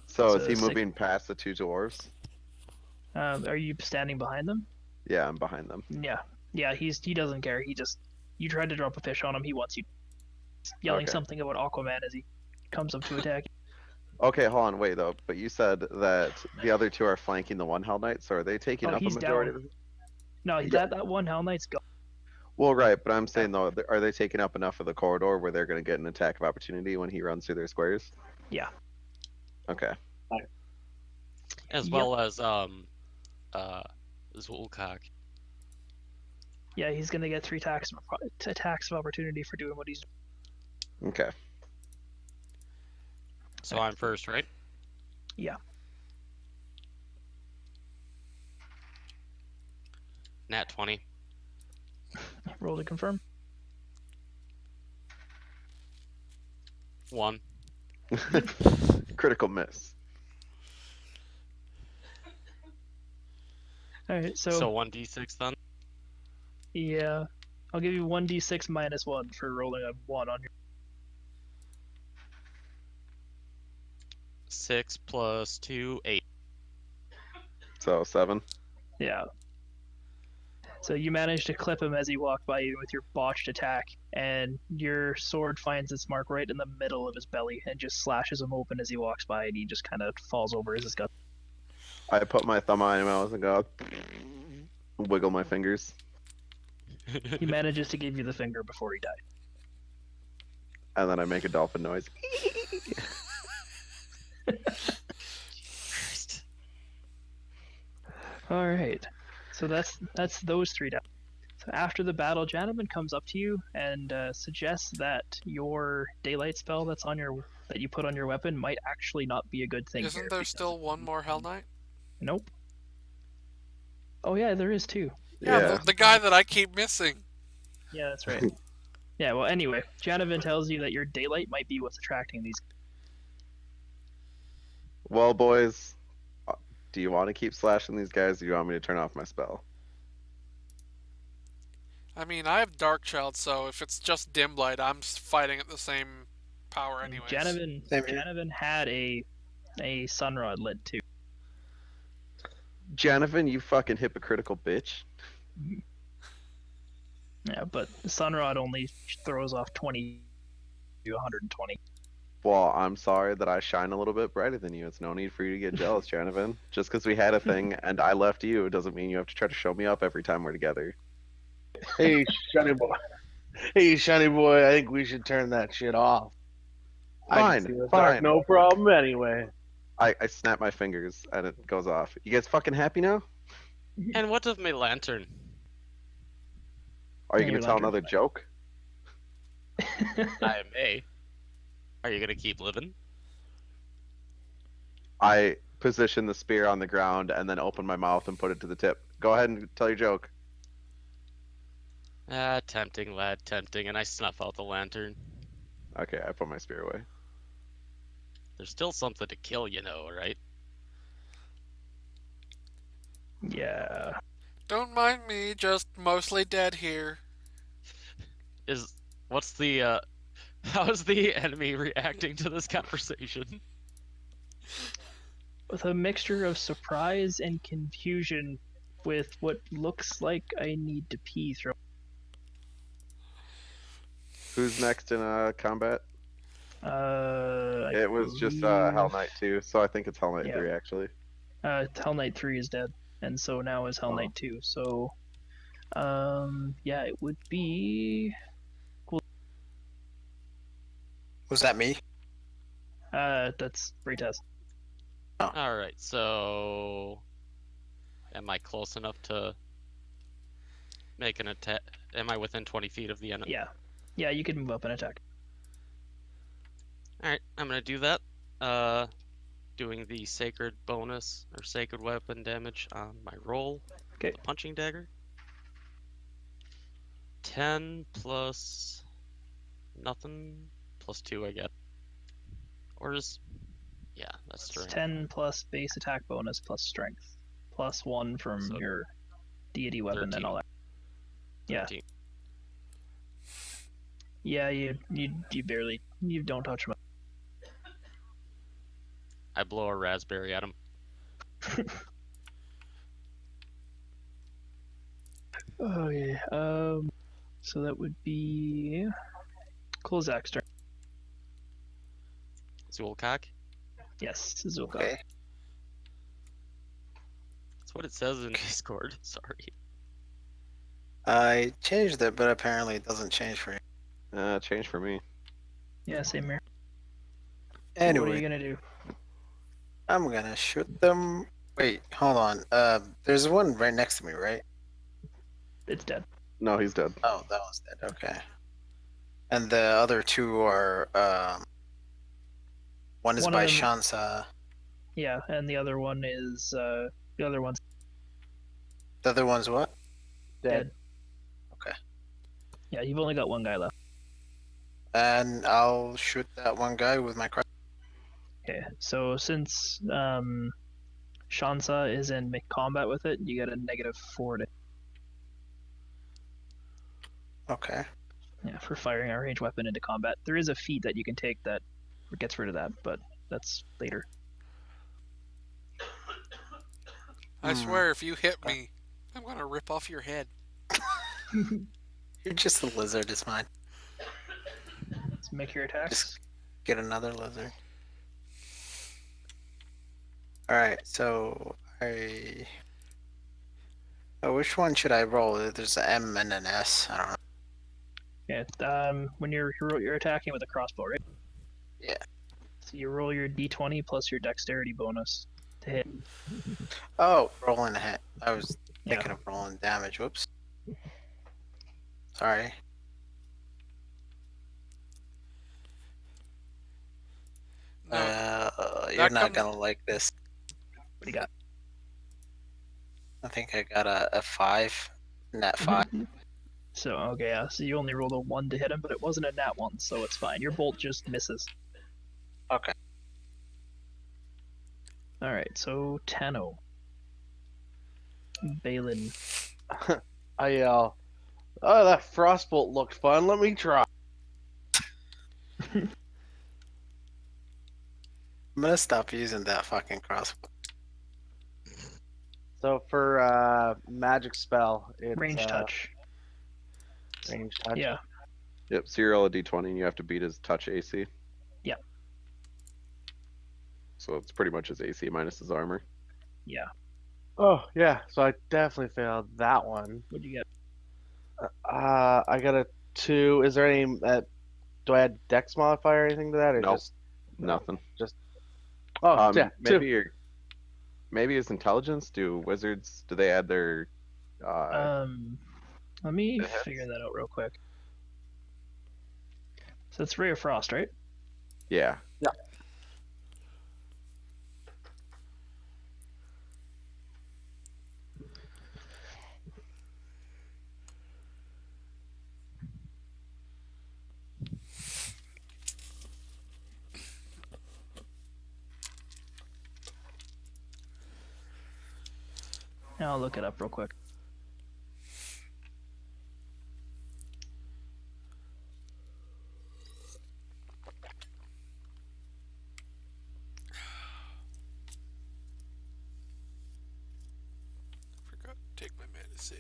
So is So he six- moving past the two dwarves? Are you standing behind them? Yeah, I'm behind them. Yeah. He doesn't care. You tried to drop a fish on him. He wants you. He's yelling Okay. something about Aquaman as he comes up to attack. Okay, hold on, wait though. But you said that the other two are flanking the one Hell Knight, so are they taking Oh, up a he's majority down. of the... No, that one Hell Knight's gone. Well, right, but I'm saying though, are they taking up enough of the corridor where they're going to get an attack of opportunity when he runs through their squares? Yeah. Okay. As Yep. well as Zulkak. Yeah, he's gonna get 3 attacks of opportunity for doing what he's doing. Okay. So I'm first, right? Yeah. Nat 20. Roll to confirm. 1. Critical miss. All right, So so 1d6 then? yeah, I'll give you 1d6 minus 1 for rolling a 1 on your. 6 plus 2, 8. So 7. Yeah. So you manage to clip him as he walked by you with your botched attack, and your sword finds its mark right in the middle of his belly and just slashes him open as he walks by, and he just kind of falls over as his gut. I put my thumb on him and go, wiggle my fingers. He manages to give you the finger before he died. And then I make a dolphin noise. All right. So that's those 3 down. So after the battle, Janovan comes up to you and suggests that your daylight spell that you put on your weapon might actually not be a good thing. Isn't there still one more Hell Knight? Nope. Oh yeah, there is 2. Yeah, the guy that I keep missing. Yeah, that's right. Yeah, well, anyway, Janovan tells you that your daylight might be what's attracting these. Well, boys, do you want to keep slashing these guys, or do you want me to turn off my spell? I mean, I have Dark Child, so if it's just dim light, I'm fighting at the same power anyways. Janovan had a sunrod lit too. Janovan, you fucking hypocritical bitch. Yeah, but the sunrod only throws off 20 to 120. Well, I'm sorry that I shine a little bit brighter than you. It's no need for you to get jealous, Janovan. Just because we had a thing and I left you doesn't mean you have to try to show me up every time we're together. Hey, shiny boy. Hey, shiny boy. I think we should turn that shit off. I Fine, can see the fine. dark, no problem anyway. I snap my fingers and it goes off. You guys fucking happy now? And what of my lantern? Are you Yeah, gonna your tell lantern's another joke? I may. Are you gonna keep living? I position the spear on the ground and then open my mouth and put it to the tip. Go ahead and tell your joke. Ah, tempting, lad, tempting, and I snuff out the lantern. Okay, I put my spear away. There's still something to kill, you know, right? Yeah. Don't mind me, just mostly dead here. What's the how's the enemy reacting to this conversation? With a mixture of surprise and confusion with what looks like I need to pee through. Who's next in combat? I It was just believe- Hell Knight 2, so I think it's Hell Knight Yeah. 3 actually. Hell Knight 3 is dead, and so now is Hell Oh. Knight 2. So, yeah, it would be. Was that me? That's Britas. Alright, so am I close enough to make an attack? Am I within 20 feet of the enemy? Yeah. Yeah, you can move up and attack. Alright, I'm gonna do that. Doing the sacred bonus or sacred weapon damage on my roll. Okay. The punching dagger. 10 plus nothing plus 2, I guess. Or is... Yeah, that's It's strength. 10 plus base attack bonus plus strength, plus 1 from So your deity weapon 13. and all that. Yeah. 13. Yeah, you barely don't touch him. I blow a raspberry at him. Okay. So that would be Kozak's turn. Zulkak? Yes, Zulka. Okay. That's what it says in Discord. Sorry. I changed it, but apparently it doesn't change for you. Change for me. Yeah, same here. So Anyway, what are you gonna do? I'm gonna shoot them. Wait, hold on. There's one right next to me, right? It's dead. No, he's dead. Oh, that one's dead. Okay. And the other two are one is One of by them- Shansa. Yeah, and the other one is the other one's The other one's what? dead. Okay. Yeah, you've only got one guy left. And I'll shoot that one guy with my cross. Okay, so since Shansa is in combat with it, you get a -4 to Okay. for firing a ranged weapon into combat. There is a feat that you can take that gets rid of that, but that's later. I swear, if you hit me, I'm gonna rip off your head. You're just a lizard, it's fine. Let's make your attacks. Just get another lizard. Alright, so I... Oh, which one should I roll? There's an M and an S. I don't know. Yeah, when you're attacking with a crossbow, right? Yeah. So you roll your d20 plus your dexterity bonus to hit. Oh, rolling a hit. I was Yeah. thinking of rolling damage. Whoops. Sorry. No, You're not comes- gonna like this. What do you got? I think I got a 5. Nat 5. So okay, yeah. So you only rolled a 1 to hit him, but it wasn't a nat 1, so it's fine. Your bolt just misses. Okay. All right, so Tano, Balin. I yell, "Oh, that frostbolt looked fun. Let me try." I'm gonna stop using that fucking crossbow. So for magic spell, it's Range touch. range touch. Yeah. Yep. So you roll a d20 and you have to beat his touch AC. Yeah. So it's pretty much his AC minus his armor. Yeah. Oh yeah. So I definitely failed that one. What'd you get? I got a 2. Is there any? Do I add Dex modifier or anything to that, or Nope. just? Nothing. Oh yeah. 2. Maybe his intelligence. Do they add their? Let me it hits. figure that out real quick. So it's Ray of Frost, right? Yeah. I'll look it up real quick. Forgot to take my medicine.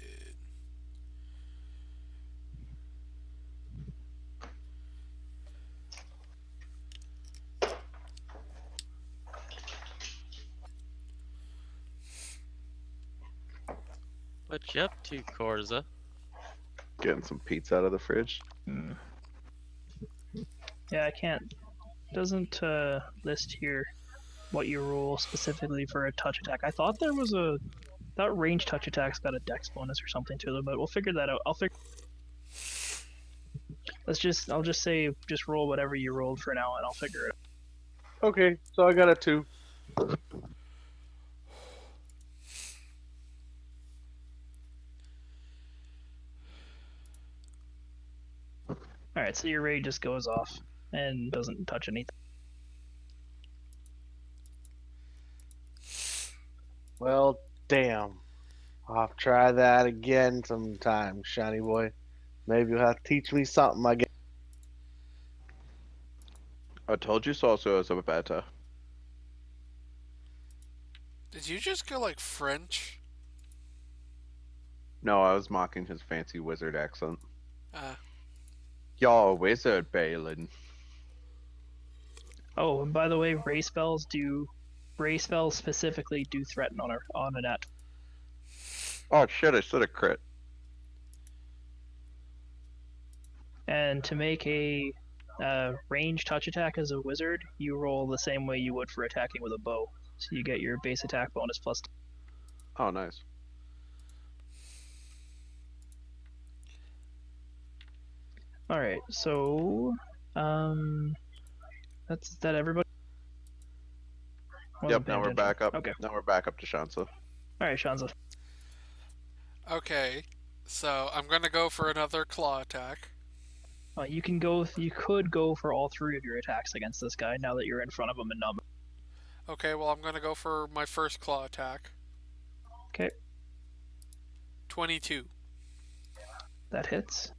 What you up to, Korza? Getting some pizza out of the fridge. Yeah, I can't. Doesn't list here what you roll specifically for a touch attack. I thought there was a. That range touch attack's got a dex bonus or something to them, but we'll figure that out. I'll just say just roll whatever you rolled for now, and I'll figure it out. Okay. So I got a 2. All right, so your raid just goes off, and doesn't touch anything. Well, damn. I'll try that again sometime, shiny boy. Maybe you'll have to teach me something, I guess. I told you so, so better. Did you just go like French? No, I was mocking his fancy wizard accent. Ah. You're a wizard, Balin. Oh, and by the way, ray spells specifically do threaten on a net. Oh shit, I should have crit. And to make a range touch attack as a wizard, you roll the same way you would for attacking with a bow. So you get your base attack bonus plus. Oh, nice. All right, so that's that everybody. Yep, now we're back up. Okay. Now we're back up to Shansa. All right, Shanza. Okay, so I'm gonna go for another claw attack. You could go for all three of your attacks against this guy now that you're in front of him and not. Okay, well I'm gonna go for my first claw attack. Okay. 22. That hits.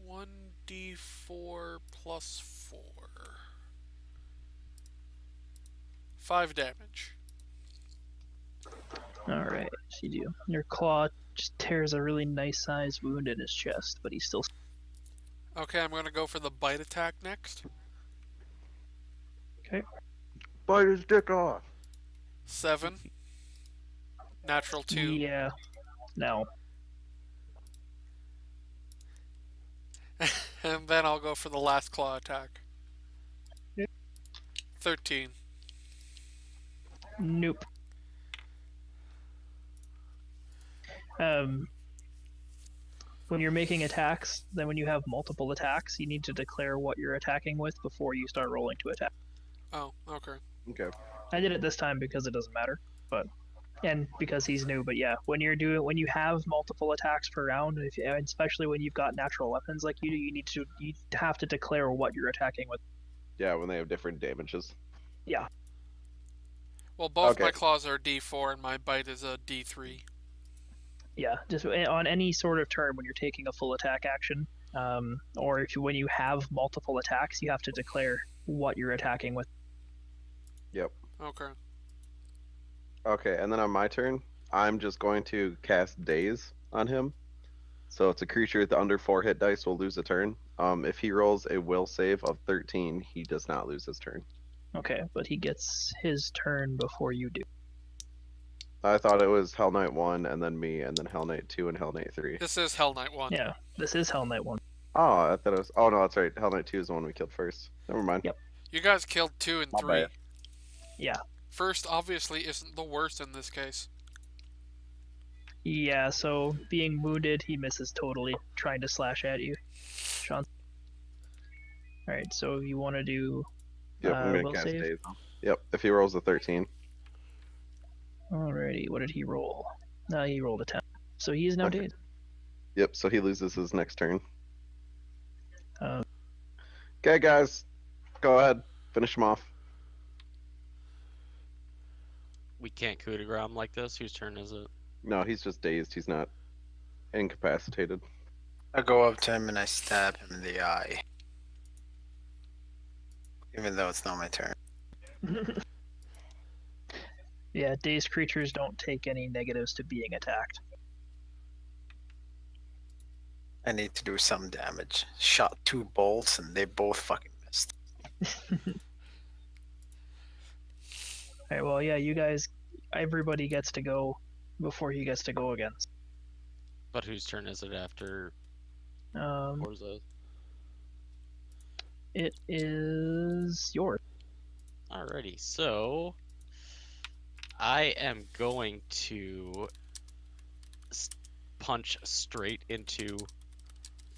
And 1d4 plus 4. 5 damage. All right, so you do. Your claw just tears a really nice sized wound in his chest, but he's still. Okay, I'm gonna go for the bite attack next. Okay. Bite his dick off. 7. Natural 2. Yeah. No. And then I'll go for the last claw attack. Yep. 13. Nope. When you're making attacks, then when you have multiple attacks, you need to declare what you're attacking with before you start rolling to attack. Oh, okay. Okay. I did it this time because it doesn't matter, and because he's new. But yeah, when you have multiple attacks per round, especially when you've got natural weapons like you do, you have to declare what you're attacking with. Yeah, when they have different damages. Yeah. Well, both Okay. my claws are D4 and my bite is a D3. Yeah, just on any sort of turn when you're taking a full attack action, or when you have multiple attacks, you have to declare what you're attacking with. Yep. Okay. Okay, and then on my turn, I'm just going to cast Daze on him. So it's a creature with under 4 hit dice will lose a turn. If he rolls a will save of 13, he does not lose his turn. Okay, but he gets his turn before you do. I thought it was Hell Knight 1, and then me, and then Hell Knight 2, and Hell Knight 3. This is Hell Knight 1. Yeah, this is Hell Knight 1. Oh, I thought it was. Oh, no, that's right. Hell Knight 2 is the one we killed first. Never mind. Yep. You guys killed 2 and My 3. bad. Yeah. First, obviously, isn't the worst in this case. Yeah, so being wounded, he misses totally, trying to slash at you, Sean. Alright, so you want to do Yep, I'm will going to cast save? Daze. Yep, if he rolls a 13. Alrighty, what did he roll? No, he rolled a 10. So he is now Okay. dazed. Yep, so he loses his next turn. Um, Okay, guys, go ahead. Finish him off. We can't coup de grace him like this. Whose turn is it? No, he's just dazed. He's not incapacitated. I go up to him and I stab him in the eye. Even though it's not my turn. Yeah, dazed creatures don't take any negatives to being attacked. I need to do some damage. Shot 2 bolts and they both fucking missed. Alright, well, yeah, you guys, everybody gets to go before he gets to go again. But whose turn is it after It Forza? is yours. Alrighty, so I am going to punch straight into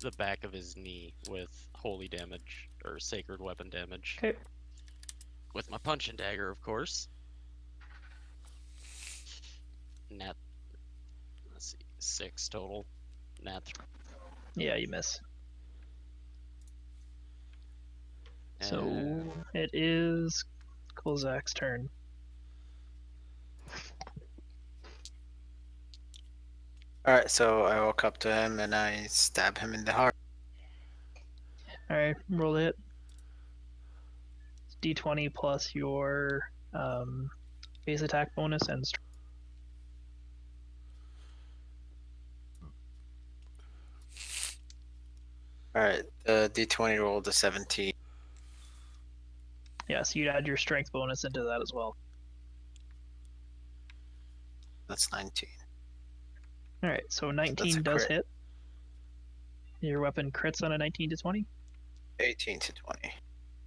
the back of his knee with holy damage or sacred weapon damage. Okay. With my punch and dagger, of course. 6 total. Nat 3. Yeah, you miss. So And it is Kozak's turn. Alright, so I walk up to him and I stab him in the heart. All right, roll the hit. D20 plus your base attack bonus and strength. Alright, the D20 rolled a 17. Yeah, so you'd add your strength bonus into that as well. That's 19. All right, so That's 19 a does crit. hit. Your weapon crits on a 19 to 20. 18 to 20.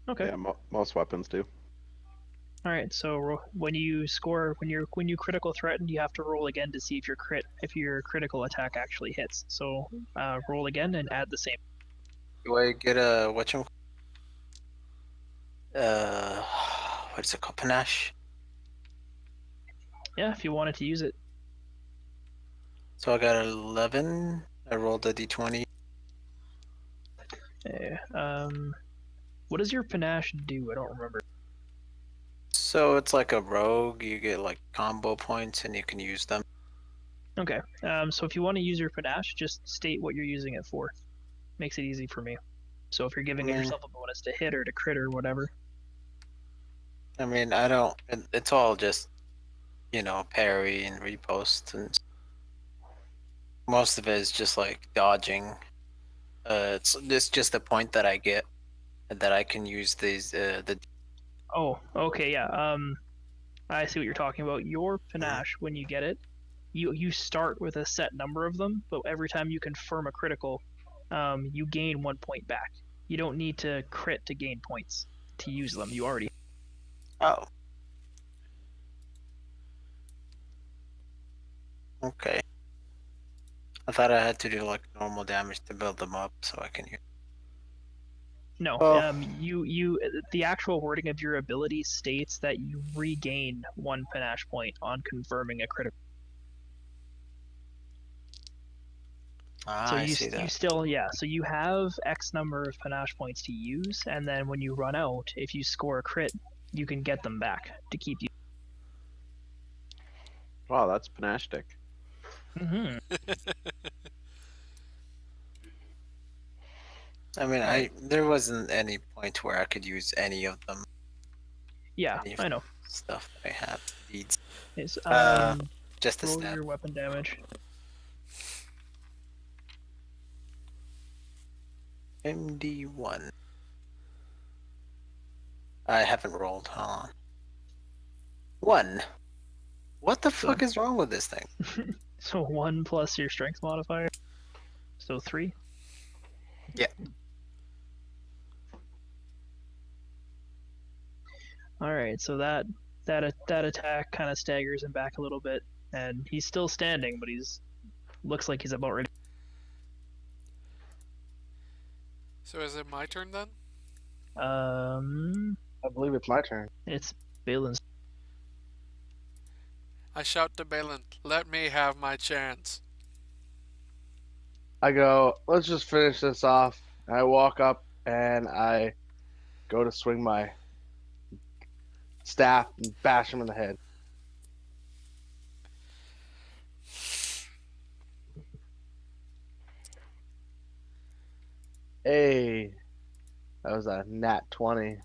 Okay. Yeah, most weapons do. All right, so when you score, when you critical threaten, you have to roll again to see if your critical attack actually hits. So roll again and add the same. Do I get a what is it called? Panache? Yeah, if you wanted to use it. So I got 11. I rolled a D20. What does your panache do? I don't remember. So it's like a rogue. You get like combo points and you can use them. Okay. So if you want to use your panache, just state what you're using it for. Makes it easy for me. So if you're giving yourself a bonus to hit or to crit or whatever. I mean, I don't. It's all just, parry and repost, and most of it is just like dodging. It's just a point that I get that I can use these the. Oh, okay, yeah. I see what you're talking about. Your panache, when you get it, you start with a set number of them, but every time you confirm a critical, you gain 1 point back. You don't need to crit to gain points to use them. You already. Oh. Okay. I thought I had to do like normal damage to build them up so I can use. No, Oh. the actual wording of your ability states that you regain 1 panache point on confirming a critical. So I see you that. still, yeah. So you have X number of panache points to use, and then when you run out, if you score a crit, you can get them back to keep you. Wow, that's panastic. Mm-hmm. I mean, Right. there wasn't any point where I could use any of them. Yeah, Any I know. stuff that I have. Deeds. It's, Just a roll stab. your weapon damage. MD1. I haven't rolled. Hold on. 1. What the fuck is wrong with this thing? So 1 plus your strength modifier. So 3. Yeah. All right. So that attack kind of staggers him back a little bit, and he's still standing, but looks like he's about ready. So is it my turn then? I believe it's my turn. It's Balin's. I shout to Balin, let me have my chance. I go, let's just finish this off. I walk up and I go to swing my staff and bash him in the head. Hey, that was a nat 20.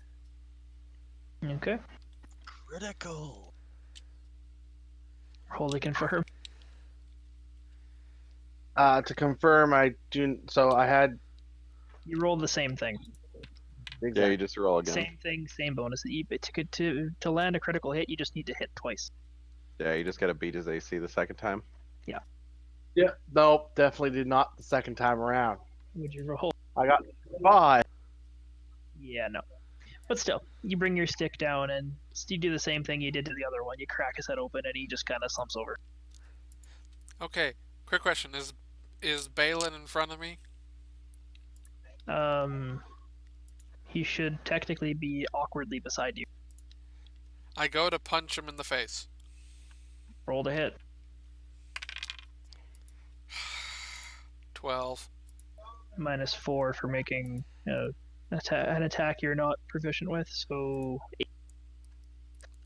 Okay. critical. Roll to confirm. To confirm, I do. So I had. You rolled the same thing. Exactly. Yeah, you just roll again. Same thing, same bonus. To land a critical hit, you just need to hit twice. Yeah, you just gotta beat his AC the second time. Yeah. Nope. Definitely did not the second time around. Would you roll? I got 5. Yeah, no. But still, you bring your stick down and you do the same thing you did to the other one. You crack his head open and he just kind of slumps over. Okay, quick question. Is Balin in front of me? He should technically be awkwardly beside you. I go to punch him in the face. Roll to hit. 12. -4 for making an attack you're not proficient with. So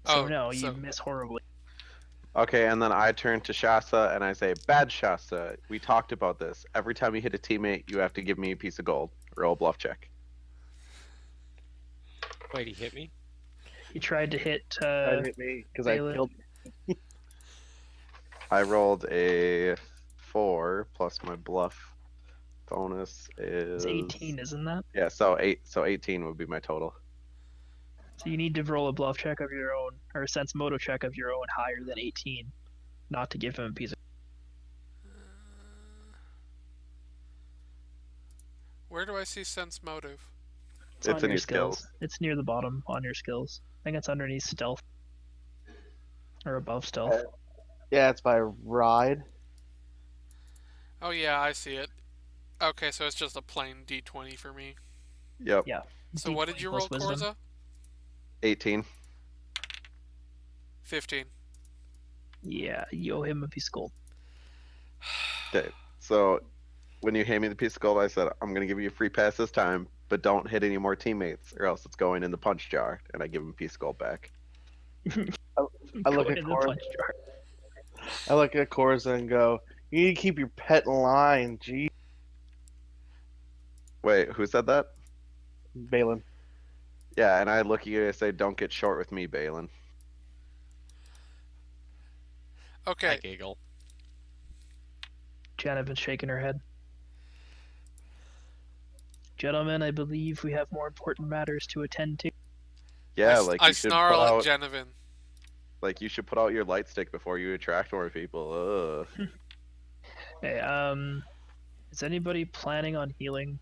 no, you miss horribly. Okay, and then I turn to Shasta and I say, "Bad Shasta, we talked about this. Every time you hit a teammate, you have to give me a piece of gold. Roll a bluff check." Wait, he hit me? He tried to hit. Tried to hit me because I Balin. killed. I rolled a 4 plus my bluff bonus is It's 18, isn't that? Yeah, so 18 would be my total. So you need to roll a bluff check of your own, or a sense moto check of your own higher than 18, not to give him a piece of. Where do I see sense motive? It's It's on in your your skills. skills. It's near the bottom on your skills. I think it's underneath stealth. Or above stealth. Yeah, it's by ride. Oh yeah, I see it. Okay, so it's just a plain D20 for me. Yep. Yeah. So what did you roll, Korza? 18. 15. Yeah, you owe him a piece of gold. Okay, so when you hand me the piece of gold, I said, "I'm going to give you a free pass this time, but don't hit any more teammates, or else it's going in the punch jar." And I give him a piece of gold back. I look Go at in the Korza. punch jar. I look at Korza and go, "You need to keep your pet in line, gee." Wait, who said that? Balin. Yeah, and I look at you and I say, "Don't get short with me, Balin." I Okay, giggle. Janet's shaking her head. Gentlemen, I believe we have more important matters to attend to. Yeah, like I you should put snarl at out, Genevieve. like you should put out your light stick before you attract more people. Ugh. Hey, is anybody planning on healing?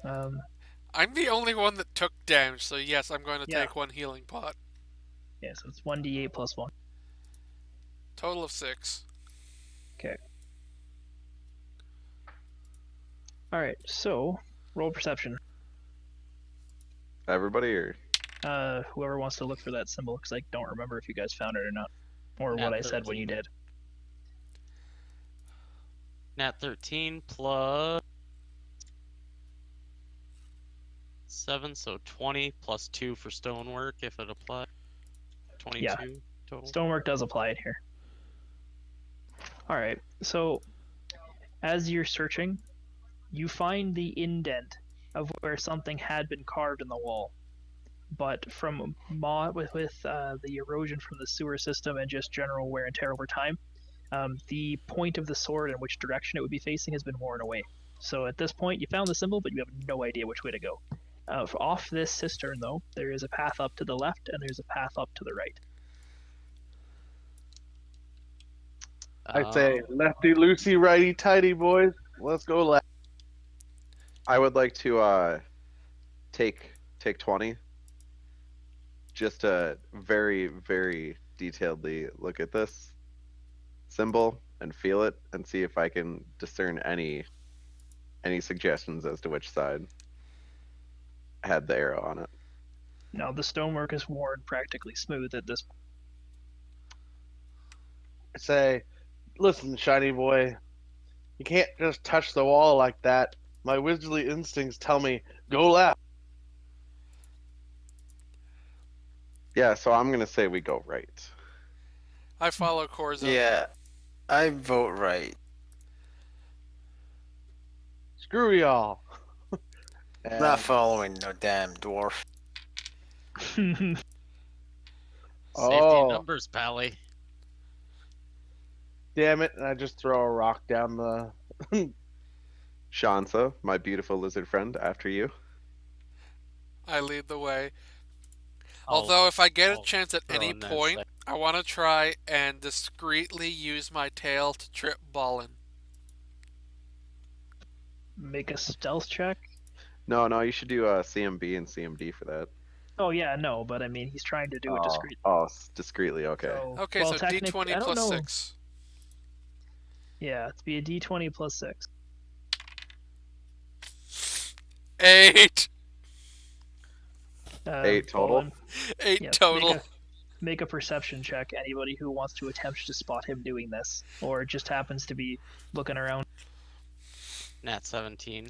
I'm the only one that took damage, so yes, I'm going to Yeah. take one healing pot. Yeah, so it's 1d8 plus 1. Total of 6. Okay. Alright, so roll perception. Everybody, or Whoever wants to look for that symbol, because I don't remember if you guys found it or not. Or Nat what I said when you 13. did. Nat 13 plus 7, so 20 plus 2 for stonework if it applies. 22 total. Stonework does apply it here. Alright, so as you're searching, you find the indent of where something had been carved in the wall. But from with the erosion from the sewer system and just general wear and tear over time, the point of the sword and which direction it would be facing has been worn away. So at this point, you found the symbol, but you have no idea which way to go. Off this cistern, though, there is a path up to the left and there's a path up to the right. I say, lefty loosey, righty tighty, boys. Let's go left. I would like to take 20, just to very, very detailedly look at this symbol and feel it and see if I can discern any suggestions as to which side had the arrow on it. Now, the stonework is worn practically smooth at this point. I say, listen, shiny boy. You can't just touch the wall like that. My wizardly instincts tell me, go left. Yeah, so I'm gonna say we go right. I follow Korza. Yeah, I vote right. Screw y'all. I'm not following no damn dwarf. Safety Oh. in numbers, Pally. Damn it, and I just throw a rock down the... Shansa, my beautiful lizard friend, after you. I lead the way. I'll- Although, if I get a I'll chance at throw any in that point, sec- I want to try and discreetly use my tail to trip Ballin. Make a stealth check. No, you should do CMB and CMD for that. Oh yeah, no, but I mean, he's trying to do it discreetly. Discreetly, okay. So, Okay, well, so D20 I don't plus know. 6. Yeah, it's be a D20 plus 6. 8! 8 total? Bolin, 8 yeah, total. Make a perception check, anybody who wants to attempt to spot him doing this, or just happens to be looking around. Nat 17.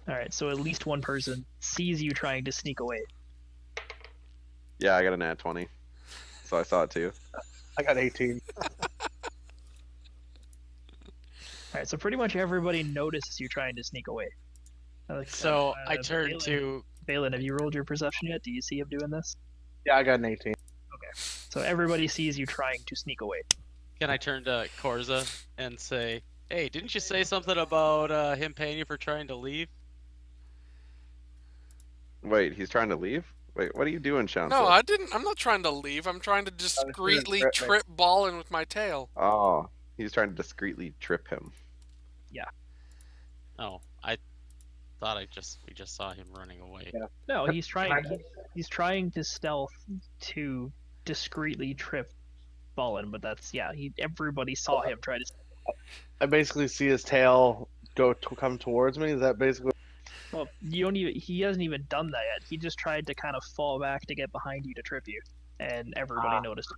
All right, so at least one person sees you trying to sneak away. Yeah, I got a nat 20. So I saw it too. I got 18. All right, so pretty much everybody notices you trying to sneak away. So I turned Balin, to. Balin, have you rolled your perception yet? Do you see him doing this? Yeah, I got an 18. So everybody sees you trying to sneak away. Can I turn to Korza and say, "Hey, didn't you say something about him paying you for trying to leave?" Wait, he's trying to leave? Wait, what are you doing, Shansa? No, I didn't. I'm not trying to leave. I'm trying to discreetly trip Ballin with my tail. Oh, he's trying to discreetly trip him. Oh, I thought we just saw him running away. Yeah. No, he's trying to stealth to discreetly trip Balin, but that's everybody saw him try to. I basically see his tail come towards me. Is that basically? Well, he hasn't even done that yet. He just tried to kind of fall back to get behind you to trip you, and everybody noticed it.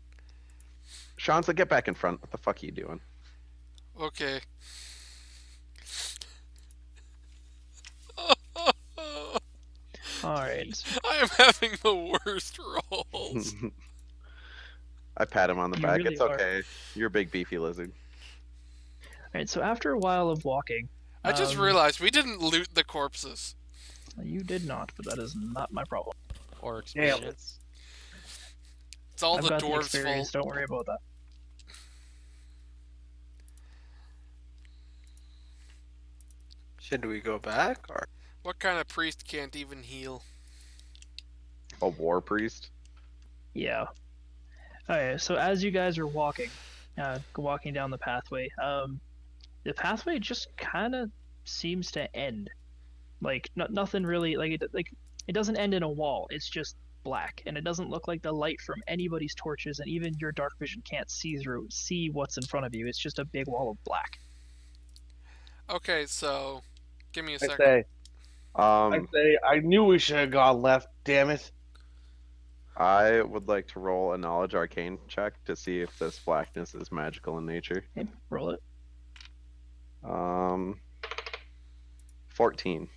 Shansa, get back in front. What the fuck are you doing? Okay. All right. I am having the worst rolls. I pat him on the You back. really It's are. okay. You're a big beefy lizard. All right. So after a while of walking, I just realized we didn't loot the corpses. you did not, but that is not my problem. Or experience. It's all I've the got the dwarves' experience. fault. Don't worry about that. Should we go back or? What kind of priest can't even heal? A war priest? Yeah. Okay. So as you guys are walking down the pathway, the pathway just kind of seems to end. Like nothing really it doesn't end in a wall. It's just black, and it doesn't look like the light from anybody's torches, and even your dark vision can't see what's in front of you. It's just a big wall of black. Okay, so give me a I second. say, Um, I knew we should have gone left. Damn it! I would like to roll a knowledge arcane check to see if this blackness is magical in nature. Okay, roll it. 14.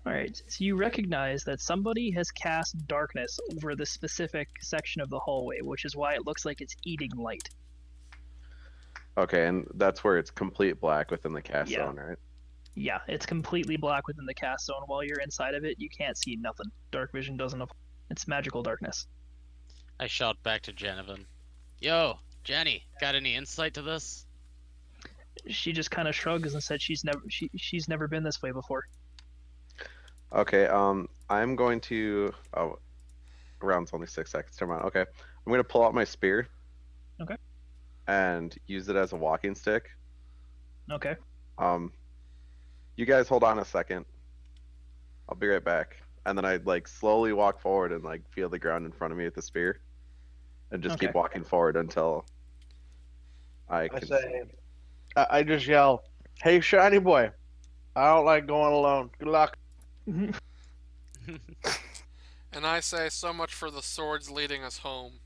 All right. So you recognize that somebody has cast darkness over this specific section of the hallway, which is why it looks like it's eating light. Okay, and that's where it's complete black within the cast Yeah. zone, right? Yeah, it's completely black within the cast zone. While you're inside of it, you can't see nothing. Dark vision doesn't apply. It's magical darkness. I shout back to Jenovan. Yo, Jenny, got any insight to this? She just kind of shrugs and said she's never been this way before. Okay, I'm going to. Oh, round's only 6 seconds. Never mind. Okay, I'm going to pull out my spear. Okay. And use it as a walking stick. Okay. You guys hold on a second. I'll be right back. And then I'd slowly walk forward and feel the ground in front of me with the spear, and just keep Okay. walking forward until I can. I just yell, "Hey, shiny boy! I don't like going alone. Good luck." And I say, so much for the swords leading us home.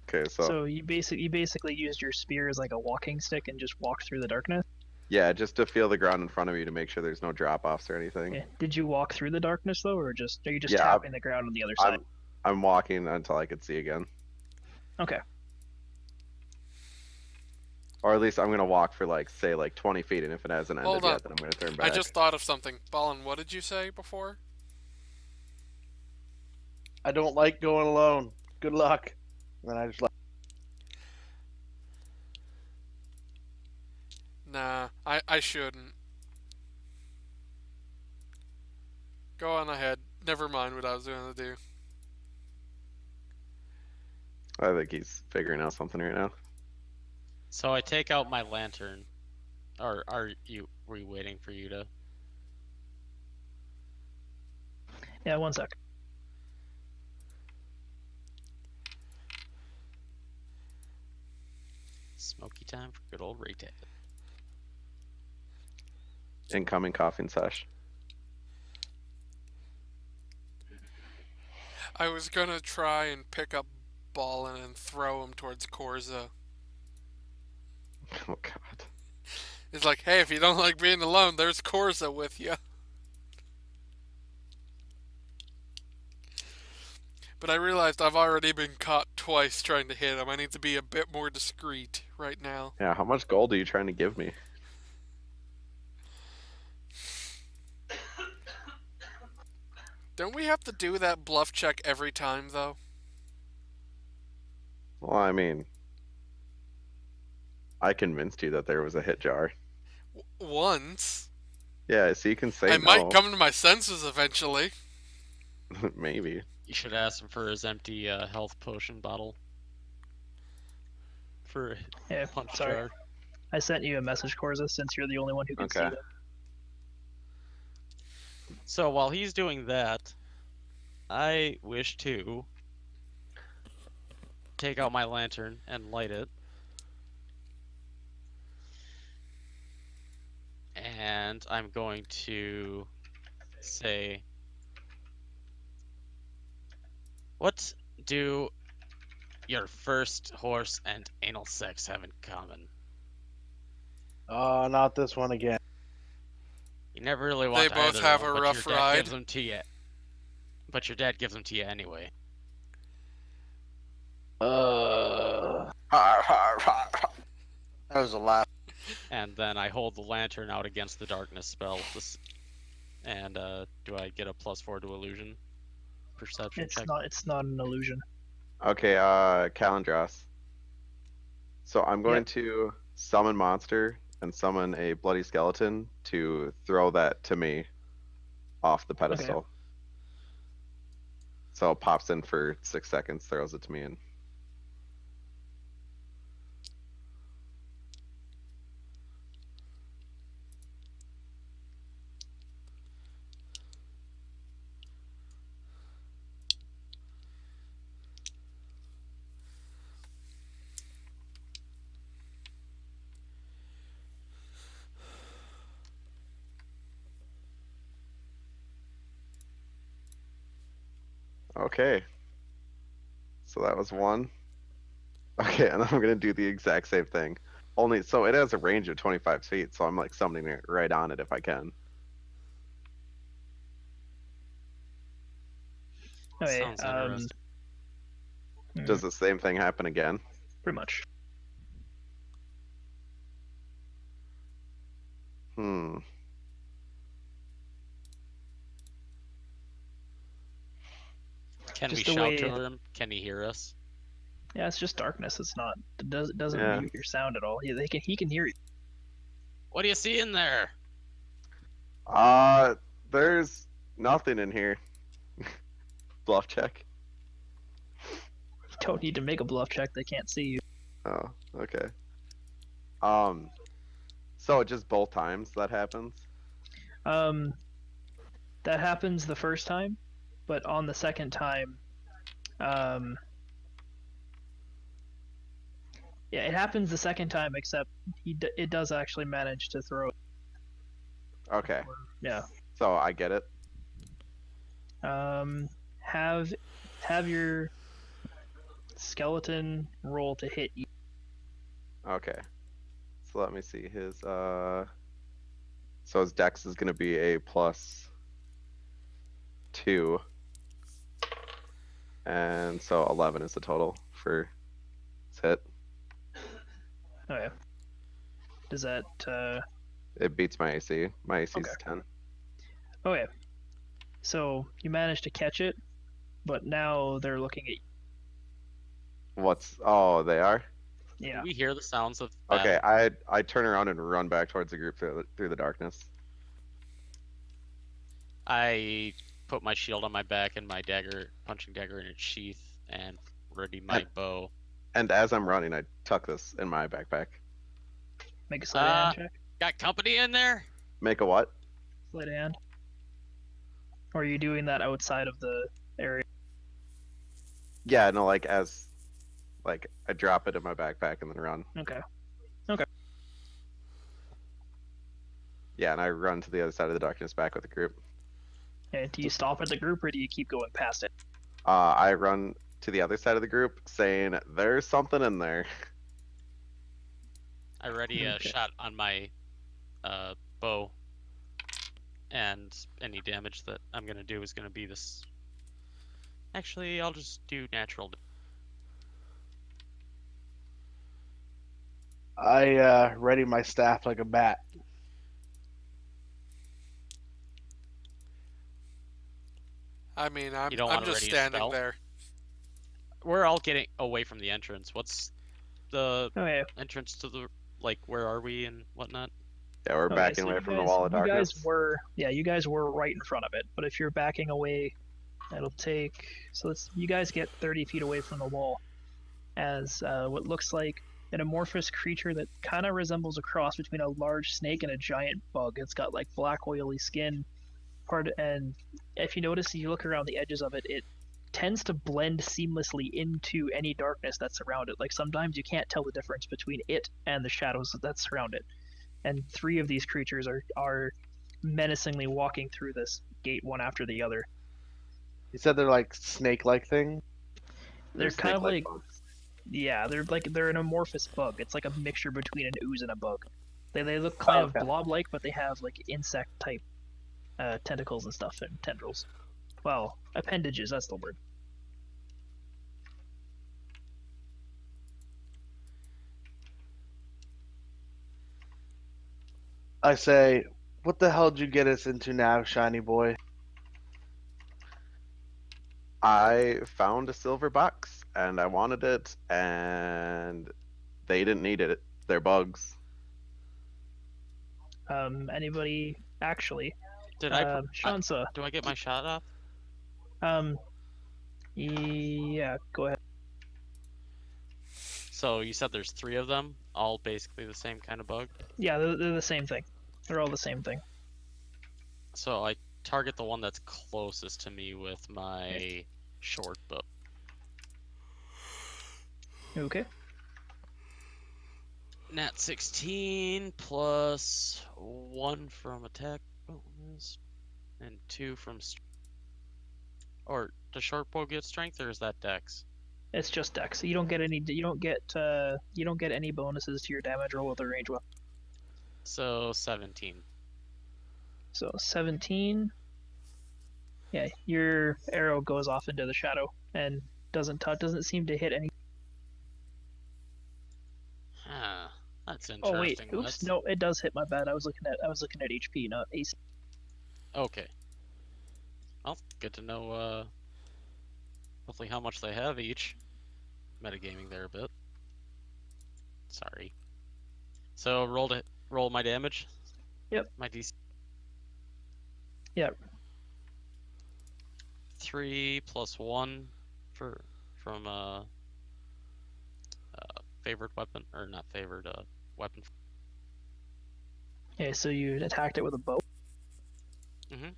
Okay, So you basically used your spear as like a walking stick and just walked through the darkness. yeah, just to feel the ground in front of you to make sure there's no drop offs or anything. Okay. Did you walk through the darkness though, or are you just Yeah, tapping the ground on the other side? I'm walking until I can see again. Okay. Or at least I'm gonna walk for say 20 feet, and if it hasn't ended Hold on. yet, then I'm gonna turn back. I just thought of something. Ballin, what did you say before? I don't like going alone. Good luck. And then I just Nah, I shouldn't. Go on ahead. Never mind what I was going to do. I think he's figuring out something right now. So I take out my lantern. Or were we waiting for you to? Yeah, one sec. Smoky time for good old Raytag. Incoming coughing sesh. I was going to try and pick up ball and then throw him towards Korza. Oh God. It's like, hey, if you don't like being alone, there's Korza with you. But I realized I've already been caught twice trying to hit him. I need to be a bit more discreet right now. Yeah, how much gold are you trying to give me? Don't we have to do that bluff check every time, though? Well, I mean, I convinced you that there was a hit jar. Once. Yeah, so you can say I might no. come to my senses eventually. Maybe. You should ask him for his empty health potion bottle. For a Yeah, punch sorry. jar. I sent you a message, Korza, since you're the only one who can see Okay. them. So while he's doing that, I wish to take out my lantern and light it. And I'm going to say, what do your first horse and anal sex have in common? Oh, not this one again. You never really They want both either have of a them, but your rough dad gives ride. them to you. But your dad gives them to you anyway. That was a laugh. And then I hold the lantern out against the darkness spell. And do I get a +4 to illusion perception It's check? not. It's not an illusion. Okay, Calendros. So I'm going to summon monster and summon a bloody skeleton to throw that to me off the pedestal. So it pops in for 6 seconds, throws it to me, and okay. So that was one. Okay, and I'm gonna do the exact same thing. Only so it has a range of 25 feet, so I'm like summoning it right on it if I can. Okay. Sounds interesting. Does the same thing happen again? Pretty much. Hmm. Can we Just the shout way. to him? Can he hear us? Yeah, it's just darkness. It's not. It doesn't Yeah. mute your sound at all. He can hear you. What do you see in there? There's nothing in here. Bluff check. You don't need to make a bluff check. They can't see you. Oh, okay. So just both times that happens? Um, that happens the first time, but on the second time, yeah, it happens the second time. Except it does actually manage to throw it. Okay. Yeah. So I get it. Have your skeleton roll to hit you. Okay. So let me see his so his dex is gonna be a +2. And so 11 is the total for his hit. Oh yeah. Does that? It beats my AC. My AC is Okay. 10. Oh yeah. So you managed to catch it, but now they're looking at you. Oh, they are? Yeah. Do we hear the sounds of Okay, battle? I turn around and run back towards the group through the darkness. I put my shield on my back and my punching dagger in its sheath, and ready my bow. And as I'm running, I tuck this in my backpack. Make a sleight of hand check. Got company in there? Make a what? Sleight of hand. Or are you doing that outside of the area? Yeah, no, like I drop it in my backpack and then run. Okay. Yeah, and I run to the other side of the darkness back with the group. And do you stop at the group or do you keep going past it? I run to the other side of the group, saying there's something in there. I ready a Okay. shot on my bow, and any damage that I'm gonna do is gonna be this. Actually, I'll just do natural. I ready my staff like a bat. I mean, You don't I'm want to just ready a standing spell? there. We're all getting away from the entrance. What's the Okay. entrance to the where are we and whatnot? Yeah, we're Okay. backing So away from the wall of you guys darkness. were you guys were right in front of it. But if you're backing away, it'll take you guys get 30 feet away from the wall as what looks like an amorphous creature that kind of resembles a cross between a large snake and a giant bug. It's got like black oily skin, and if you notice, you look around the edges of it, it tends to blend seamlessly into any darkness that's around it. Like sometimes you can't tell the difference between it and the shadows that surround it. And three of these creatures are menacingly walking through this gate one after the other. You said they're like snake-like thing. They're kind of snake-like like bugs. yeah, they're an amorphous bug. It's like a mixture between an ooze and a bug. They look kind of Okay. blob-like, but they have like insect type tentacles and stuff and tendrils. Well, appendages, that's the word. I say, what the hell did you get us into now, shiny boy? I found a silver box and I wanted it, and they didn't need it. They're bugs. Anybody actually? Did Shansa. do I get my shot off? Um, yeah, go ahead. So you said there's three of them, all basically the same kind of bug. Yeah, they're the same thing. They're all the same thing. So I target the one that's closest to me with my short bow. Okay. Nat 16 plus 1 from attack bonus and 2 from or does short bow get strength or is that dex? It's just dex. You don't get any. You don't get any bonuses to your damage roll with a range weapon. So 17. So 17. Yeah, your arrow goes off into the shadow and doesn't seem to hit any. Huh. That's Oh wait, interesting. oops. No, it does hit. My bad. I was looking at HP, not AC. Okay. Well, good to know roughly how much they have each. Metagaming there a bit. Sorry. So roll my damage. Yep. My DC. Yep. 3 plus 1 from favored weapon or not favored weapon. Okay, so you attacked it with a bow. Mhm.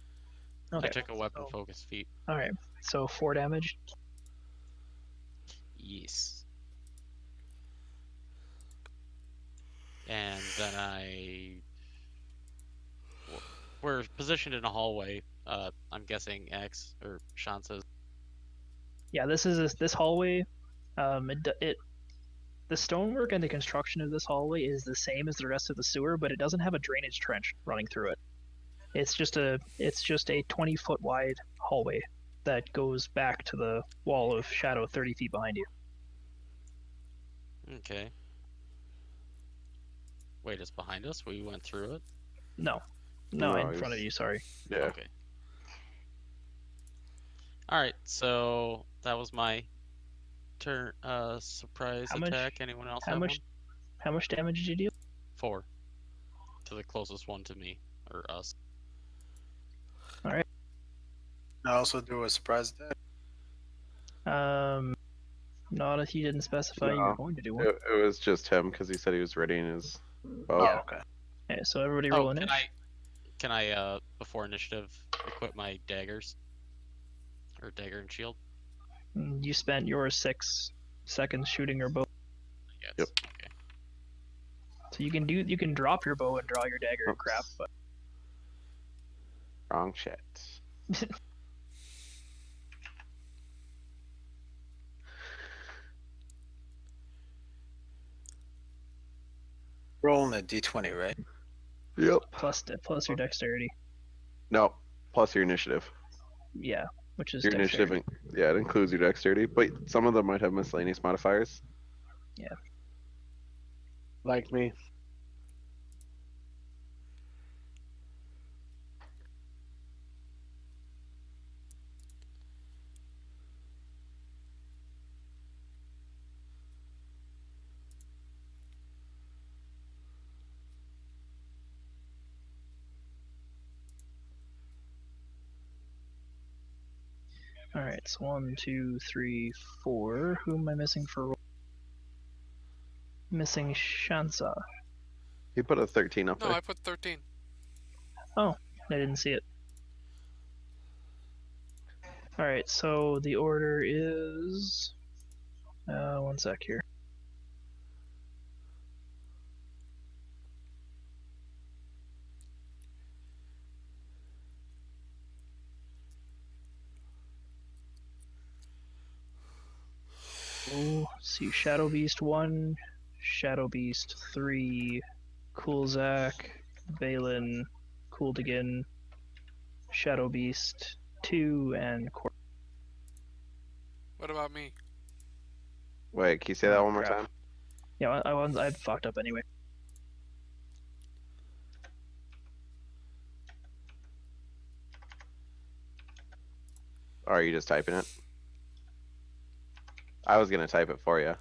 Okay. I took a weapon focus feat. All right. So 4 damage. Yes. And then we're positioned in a hallway. I'm guessing X or Sean says. Yeah, this hallway. The stonework and the construction of this hallway is the same as the rest of the sewer, but it doesn't have a drainage trench running through it. It's just a 20-foot wide hallway that goes back to the wall of shadow 30 feet behind you. Okay. Wait, it's behind us? We went through it? No, No, in front of you. Sorry. Yeah. Okay. Alright, so that was my turn. Surprise How much- attack. Anyone else how have much- one? How much damage did you deal? 4. To the closest one to me. Or us. I also do a surprise attack. Not if you didn't specify you were No. going to do one. It was just him because he said he was readying his bow. Yeah. Oh, okay. Okay, so everybody Oh, roll an inch. can I before initiative equip my daggers? Or dagger and shield? You spent your 6 seconds shooting your bow, Yes. Yep. Okay. so you can drop your bow and draw your dagger and crap. Oops. But Wrong shit. rolling a d20, right? Yep. Plus your dexterity. No, plus your initiative. Yeah, which is Your dexterity. initiative, yeah, it includes your dexterity, but some of them might have miscellaneous modifiers. Yeah. Like me. All right. So 1, 2, 3, 4. Who am I missing for? Missing Shansa. He put a 13 up No, there. I put 13. Oh, I didn't see it. All right. So the order is. One sec here. Oh, see, Shadow Beast 1, Shadow Beast 3, Coolzak, Balin, Cooldigan, Shadow Beast 2, and What about me? Wait, can you say that one more crap. time? Yeah, I fucked up anyway. Or are you just typing it? I was gonna type it for you.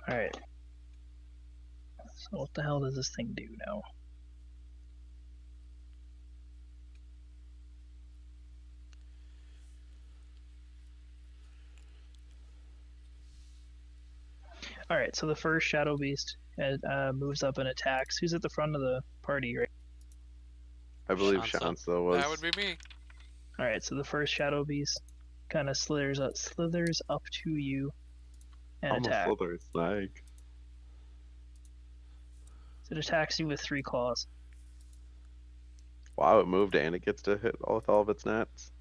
Alright. So what the hell does this thing do now? Alright, so the first Shadow Beast moves up and attacks. Who's at the front of the party, right? I believe Shansa. Shansa was. That would be me. Alright, so the first Shadow Beast kind of slithers up to you and I'm a attacks. slither snake. So it attacks you with 3 claws. Wow, it moved and it gets to hit with all of its nats.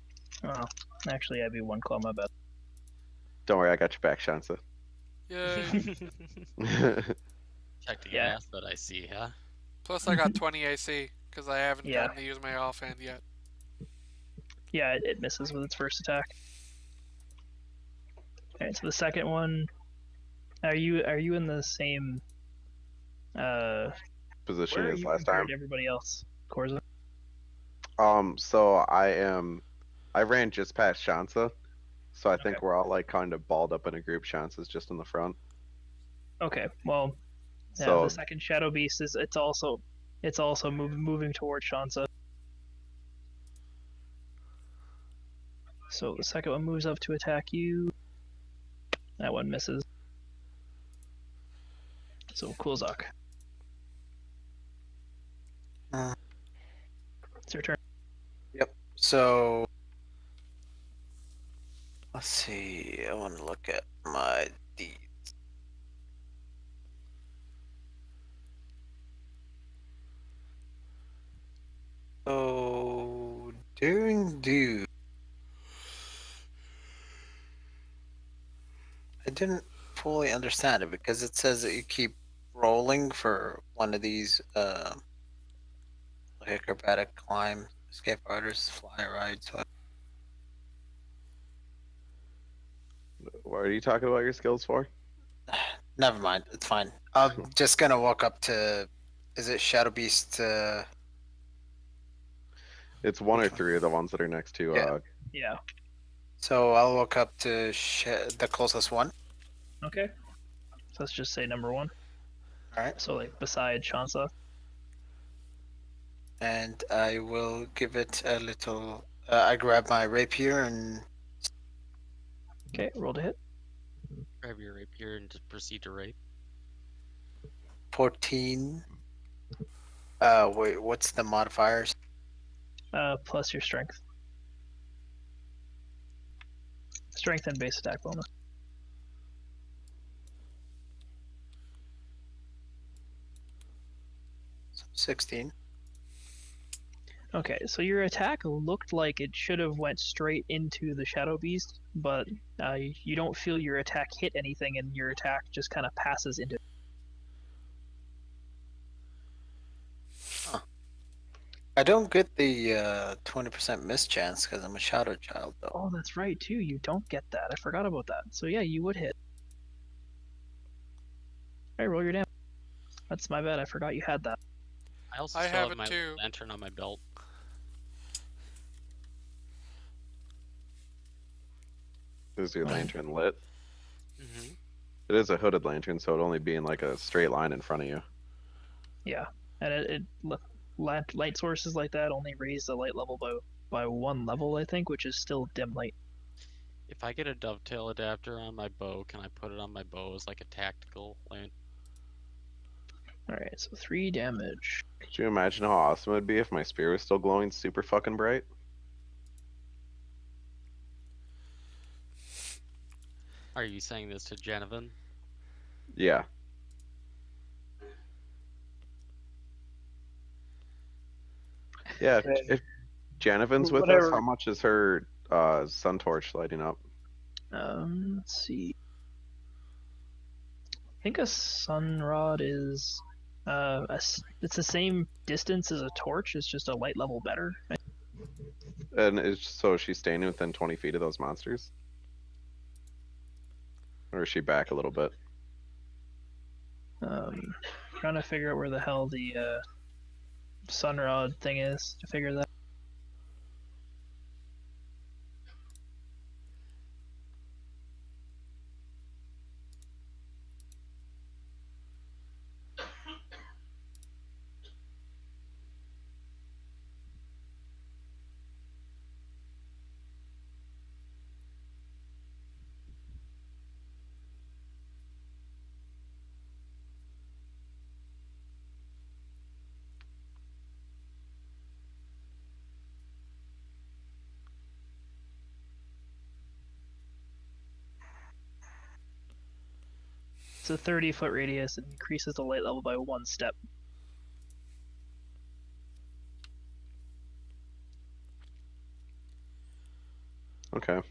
Oh, actually, I'd be 1 claw, my bad. Don't worry, I got your back, Shansa. Yay. Protecting Yeah. math that I see, huh? Plus, I got 20 AC because I haven't Yeah. gotten to use my offhand yet. Yeah, it misses with its first attack. Alright, so the second one. Are you in the same Position where are as you last compared time. to everybody else, Corza? So I ran just past Shansa, so I think Okay. we're all like kind of balled up in a group. Shansa's just in the front. Okay, well, yeah, So the second Shadow Beast is it's also moving towards Shansa. So the second one moves up to attack you. That one misses. So Kulzak. Uh, It's your turn. Yep. So let's see. I want to look at my deeds. So during do I didn't fully understand it because it says that you keep rolling for one of these like acrobatic climb, escape riders, fly ride. So what are you talking about your skills for? never mind, it's fine. I'm just gonna walk up to. Is it Shadow Beast? It's one Which or one? three of the ones that are next to. Yeah. Yeah. So I'll walk up to the closest one. Okay. So let's just say number 1. All right. So like beside Shansa. And I will give it a little. I grab my rapier and Okay, roll to hit. Grab your rapier and just proceed to rape. 14. Wait, what's the modifiers? plus your strength. Strength and base attack bonus. So 16. Okay, so your attack looked like it should have went straight into the Shadow Beast, but you don't feel your attack hit anything, and your attack just kind of passes into. I don't get the 20% miss chance because I'm a Shadow Child, though. Oh, that's right too. You don't get that. I forgot about that. So yeah, you would hit. All right, roll your damage. That's my bad. I forgot you had that. I also I still have have it my too. lantern on my belt. Is your Oh. lantern lit? Mm-hmm. It is a hooded lantern, so it'd only be in like a straight line in front of you. Yeah, and light sources like that only raise the light level by 1 level, I think, which is still dim light. If I get a dovetail adapter on my bow, can I put it on my bow as like a tactical lantern? All right, so 3 damage. Could you imagine how awesome it'd be if my spear was still glowing super fucking bright? Are you saying this to Genevieve? Yeah. Yeah, if Janovan's with us, how much is her sun torch lighting up? Let's see. I think a sun rod is it's the same distance as a torch. It's just a light level better. And is she standing within 20 feet of those monsters? Or is she back a little bit? Trying to figure out where the hell the sun rod thing is to figure that. It's a 30-foot radius and increases the light level by 1 step. Okay.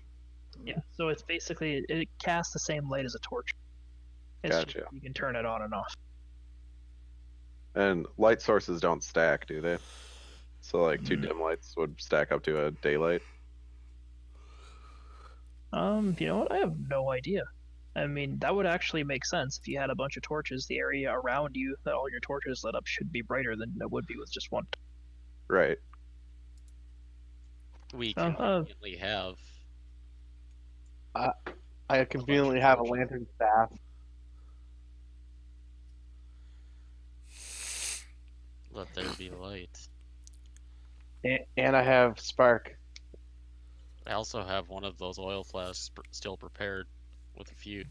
Yeah, so it's basically it casts the same light as a torch. It's Gotcha. just, you can turn it on and off. And light sources don't stack, do they? So like 2 dim lights would stack up to a daylight. You know what? I have no idea. I mean, that would actually make sense if you had a bunch of torches. The area around you that all your torches lit up should be brighter than it would be with just one. Right. We Oh, conveniently have. I conveniently have a torches. lantern staff. Let there be light. And I have spark. I also have one of those oil flasks still prepared with a few.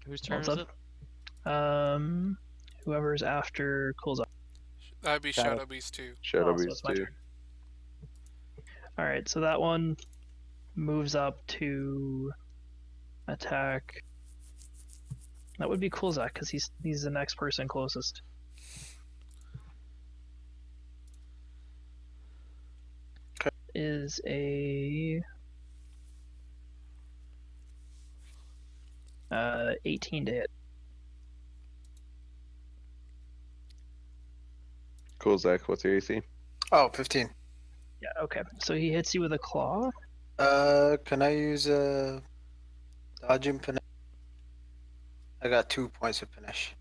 Whose turn what's is up? it? Whoever's after cools off. That'd be Shadow. Shadow Beast too. Shadow Oh, so Beast it's my too. turn. All right, so that one moves up to attack. That would be Coolzak because he's the next person closest. Okay. Is a 18 to hit. Cool, Zach. What's your AC? Oh, 15. Yeah, okay. So he hits you with a claw. Can I use a dodging panache? I got 2 points of panache.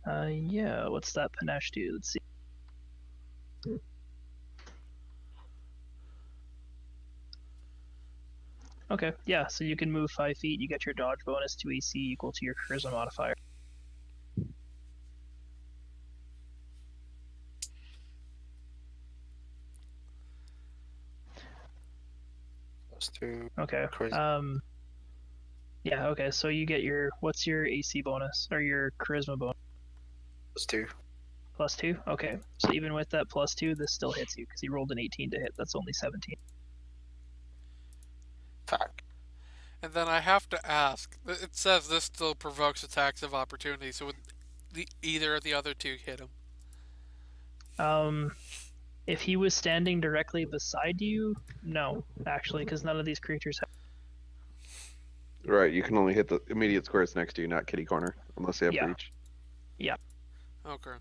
Yeah. What's that panache do? Let's see. Okay, yeah. So you can move 5 feet. You get your dodge bonus to AC equal to your charisma modifier. Plus 2. Okay. Charisma. Yeah, okay, so you get your, what's your AC bonus, or your charisma bonus? +2. +2? Okay, so even with that +2, this still hits you, because you rolled an 18 to hit, that's only 17. Fuck. And then I have to ask. It says this still provokes attacks of opportunity. So would either of the other two hit him? If he was standing directly beside you, no, actually, because none of these creatures have. Right, you can only hit the immediate squares next to you, not kitty corner, unless they have Yeah. reach. Yeah. Okay.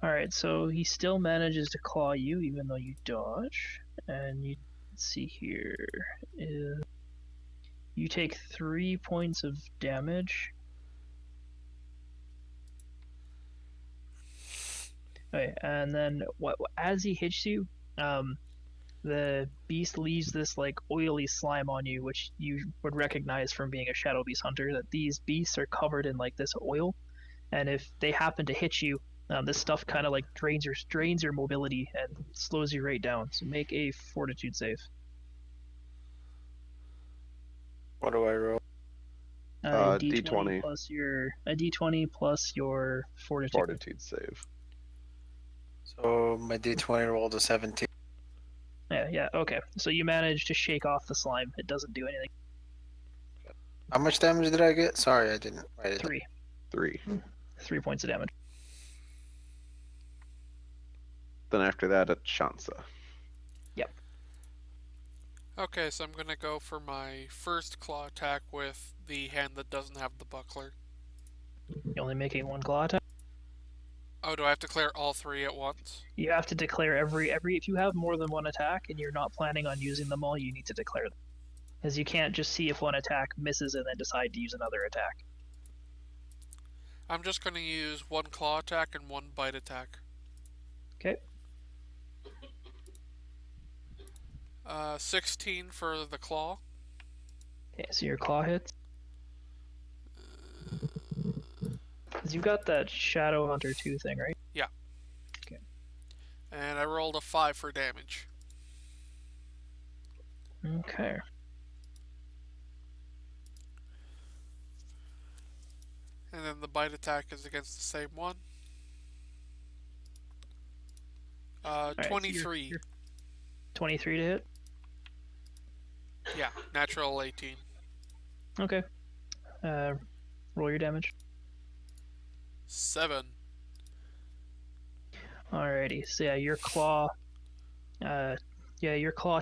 Alright, so he still manages to claw you, even though you dodge. And you see here. You take 3 points of damage. Okay, and then as he hits you, the beast leaves this like oily slime on you, which you would recognize from being a shadow beast hunter. That these beasts are covered in like this oil, and if they happen to hit you, this stuff kind of like drains your mobility and slows you right down. So make a fortitude save. What do I roll? A d20 D20 plus your a d20 plus your fortitude. fortitude save. So my D20 rolled a 17. Yeah. Okay. So you manage to shake off the slime. It doesn't do anything. How much damage did I get? Sorry, I didn't write it. 3. 3. 3 points of damage. Then after that, it's Shansa. Yep. Okay, so I'm gonna go for my first claw attack with the hand that doesn't have the buckler. You're only making 1 claw attack. Oh, do I have to clear all 3 at once? You have to declare every if you have more than 1 attack and you're not planning on using them all, you need to declare them. Because you can't just see if 1 attack misses and then decide to use another attack. I'm just gonna use 1 claw attack and 1 bite attack. Okay. 16 for the claw. Okay, so your claw hits. Because you've got that Shadow Hunter 2 thing, right? Yeah. Okay. And I rolled a 5 for damage. Okay. And then the bite attack is against the same one. Right, 23. So you're 23 to hit? Yeah, natural 18. Okay. Roll your damage. 7. Alrighty. So yeah, your claw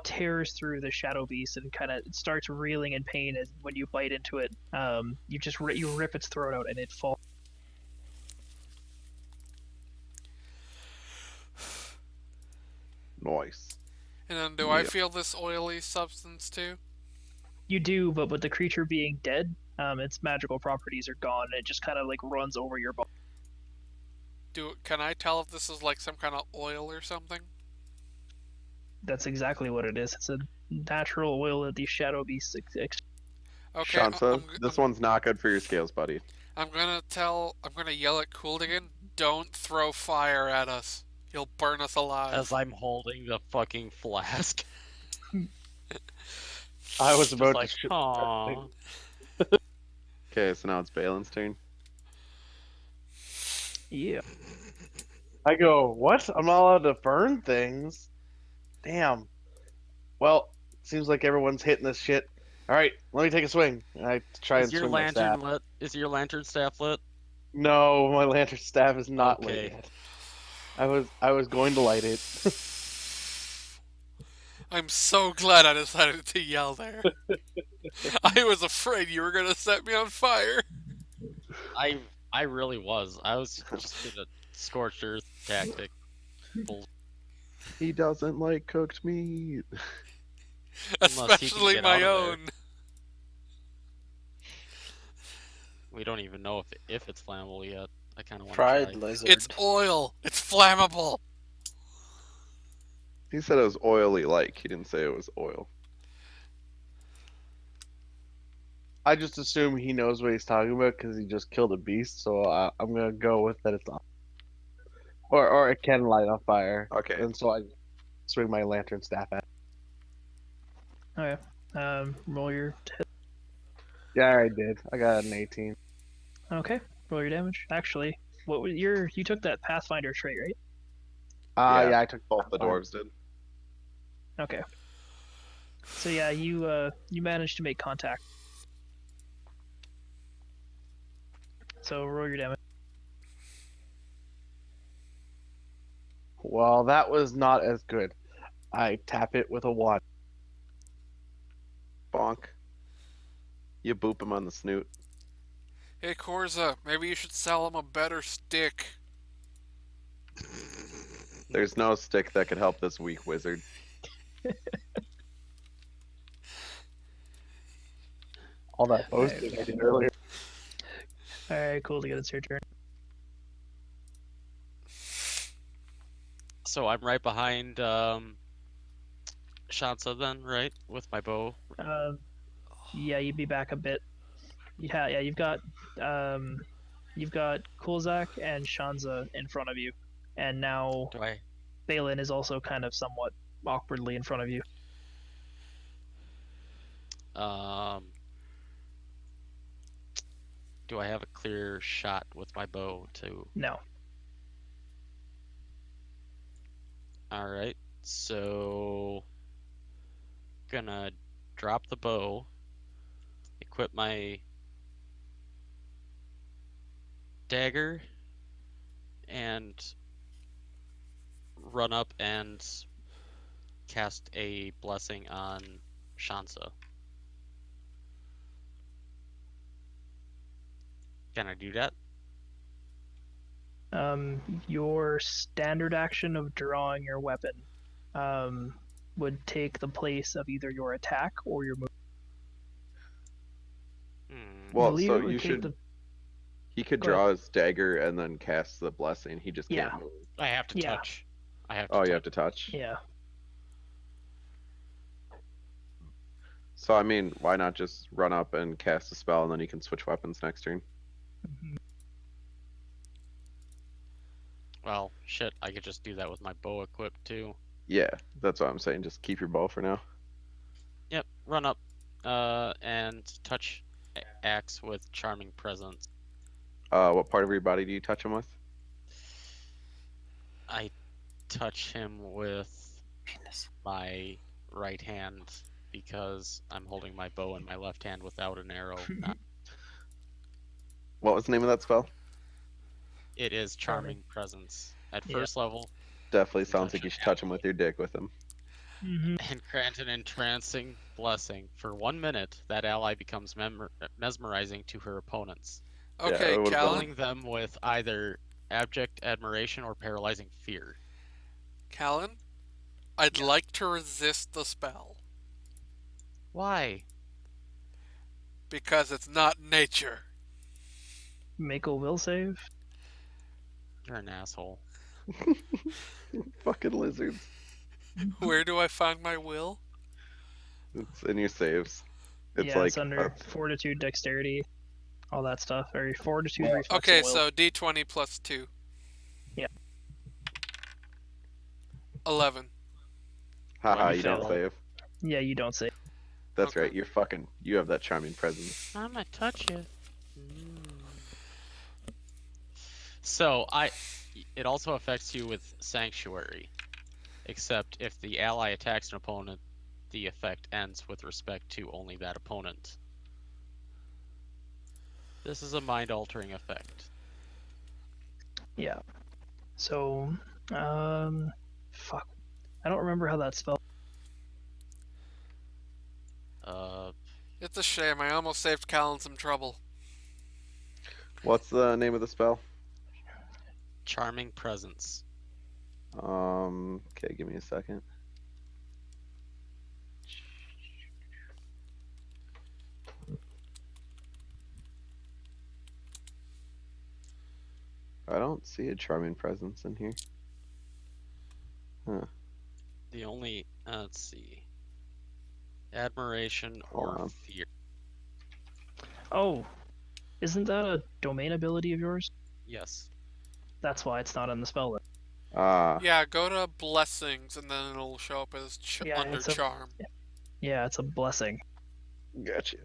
tears through the shadow beast and kind of starts reeling in pain as when you bite into it. You rip its throat out and it falls. Nice. And then do I feel this oily substance too? You do, but with the creature being dead, its magical properties are gone. And it just kind of like runs over your body. Can I tell if this is like some kind of oil or something? That's exactly what it is. It's a natural oil that these shadow beasts Okay, Shansa, this one's not good for your scales, buddy. I'm gonna yell at Cooldigan, don't throw fire at us. He'll burn us alive. As I'm holding the fucking flask. I was Just about like, to shoot. aww. Okay, so now it's Balin's turn. Yeah. I go, what? I'm not allowed to burn things? Damn. Well, seems like everyone's hitting this shit. All right, let me take a swing. I try Is and your swing my staff. lantern lit? Is your lantern staff lit? No, my lantern staff is not lit Okay. yet. I was going to light it. I'm so glad I decided to yell there. I was afraid you were gonna set me on fire. I really was. I was just gonna scorched earth tactic. He doesn't like cooked meat. Unless he can Especially get my out of there. own. We don't even know if it's flammable yet. I kind of want to Fried try. lizard. It's oil. It's flammable. He said it was oily like. He didn't say it was oil. I just assume he knows what he's talking about because he just killed a beast. So I'm gonna go with that it's on, or it can light on fire. Okay. And so I swing my lantern staff at. Okay. Roll your hit. Yeah, I did. I got an 18. Okay, roll your damage. Actually, what was you took that Pathfinder trait, right? Yeah, I took both the fine. dwarves did. Okay. So yeah, you managed to make contact. So roll your damage. Well, that was not as good. I tap it with a 1. Bonk. You boop him on the snoot. Hey, Korza, maybe you should sell him a better stick. There's no stick that could help this weak wizard. All that boasting I did earlier. All right, cool. To get it's your turn. So I'm right behind Shansa then, right? With my bow. Yeah, you'd be back a bit. Yeah, you've got Kulzak and Shanza in front of you, and now Do I Balin is also kind of somewhat awkwardly in front of you. do I have a clear shot with my bow to No. Alright. So gonna drop the bow, equip my dagger, and run up and cast a blessing on Shansa. Can I do that? Your standard action of drawing your weapon would take the place of either your attack or your move. I Well, believe so it would you take should. the. He could Go ahead. draw his dagger and then cast the blessing. He just can't Yeah. move. I have to Yeah. touch. I have to Oh, touch. you have to touch. Yeah. So I mean, why not just run up and cast a spell, and then you can switch weapons next turn? Well, shit, I could just do that with my bow equipped too. Yeah, that's what I'm saying. Just keep your bow for now. Yep, run up and touch axe with charming presence. What part of your body do you touch him with? I touch him with Penis. my right hand because I'm holding my bow in my left hand without an arrow. What was the name of that spell? It is charming presence. At Yeah. first level, Definitely sounds touch like you an should touch him with your dick with him. and grant an entrancing blessing. For 1 minute, that ally becomes mesmerizing to her opponents, Okay, it would've been- Callan. filling them with either abject admiration or paralyzing fear. Callan, I'd like to resist the spell Why? because it's not nature. Make a will save. You're an asshole. Fucking lizards. Where do I find my will? It's in your saves. It's Yeah, like it's under fortitude, dexterity, all that stuff. Or fortitude, reflex, Okay, and will. so D20 plus 2. Yeah. 11. haha, you you don't fail. save. Yeah, you don't save. That's Okay. right. You have that charming presence. I'm gonna touch you. So it also affects you with Sanctuary, except if the ally attacks an opponent, the effect ends with respect to only that opponent. This is a mind-altering effect. Yeah. So, fuck. I don't remember how that spell. It's a shame. I almost saved Callan some trouble. What's the name of the spell? Charming Presence. Okay, give me a second. I don't see a charming presence in here. Huh. The only, let's see. Admiration Hold or on. fear. Oh, isn't that a domain ability of yours? Yes. That's why it's not in the spell list. Yeah, go to blessings and then it'll show up as Yeah, under it's a- charm. Yeah, it's a blessing. Gotcha.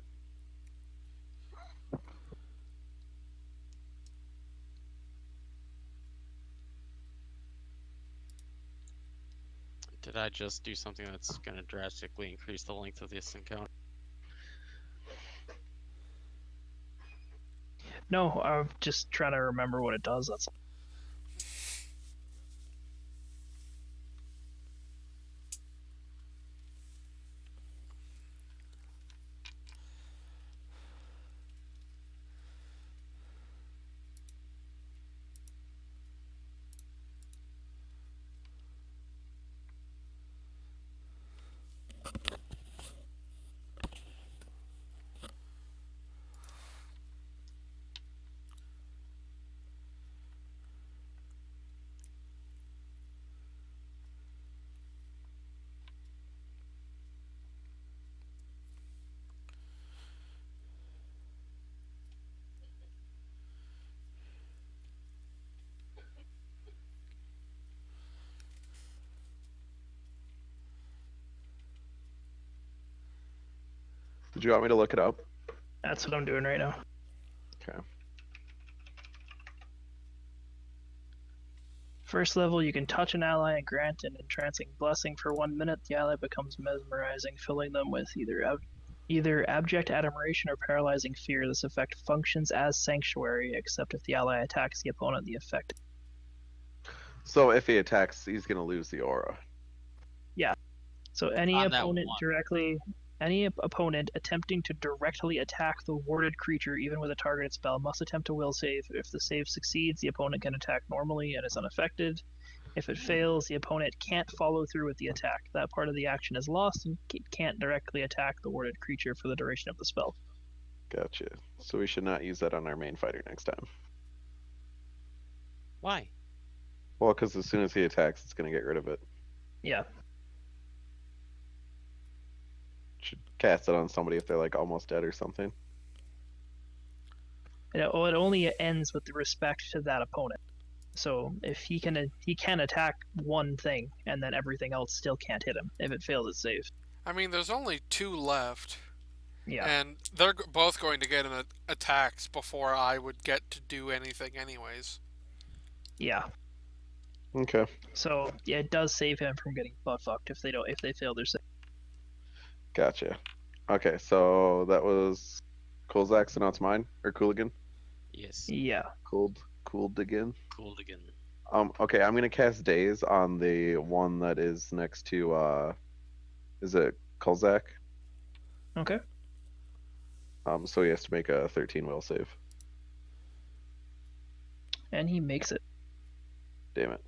Did I just do something that's gonna drastically increase the length of this encounter? No, I'm just trying to remember what it does. That's Did you want me to look it up? what I'm doing right now. Okay. First level, you can touch an ally and grant an entrancing blessing for 1 minute. The ally becomes mesmerizing, filling them with either abject admiration or paralyzing fear. This effect functions as sanctuary, except if the ally attacks the opponent. The effect. So if he attacks, he's gonna lose the aura. Yeah. So On that one. any opponent attempting to directly attack the warded creature, even with a targeted spell, must attempt a will save. If the save succeeds, the opponent can attack normally and is unaffected. If it fails, the opponent can't follow through with the attack. That part of the action is lost and can't directly attack the warded creature for the duration of the spell. Gotcha. So we should not use that on our main fighter next time. Why? Well, because as soon as he attacks, it's gonna get rid of it. Yeah. Should cast it on somebody if they're like almost dead or something. It only ends with the respect to that opponent. So if he can attack one thing, and then everything else still can't hit him. If it fails, it's saved. I mean, there's only 2 left, Yeah. and they're both going to get attacks before I would get to do anything, anyways. Yeah. Okay. So yeah, it does save him from getting butt fucked if they fail their save. Gotcha. Okay, so that was Kozak, so now it's mine or Cooligan. Yes. Yeah. Cooled again. Cooled again. Okay, I'm gonna cast Daze on the one that is next to is it Kozak? Okay. So he has to make a 13 will save. And he makes it. Damn it.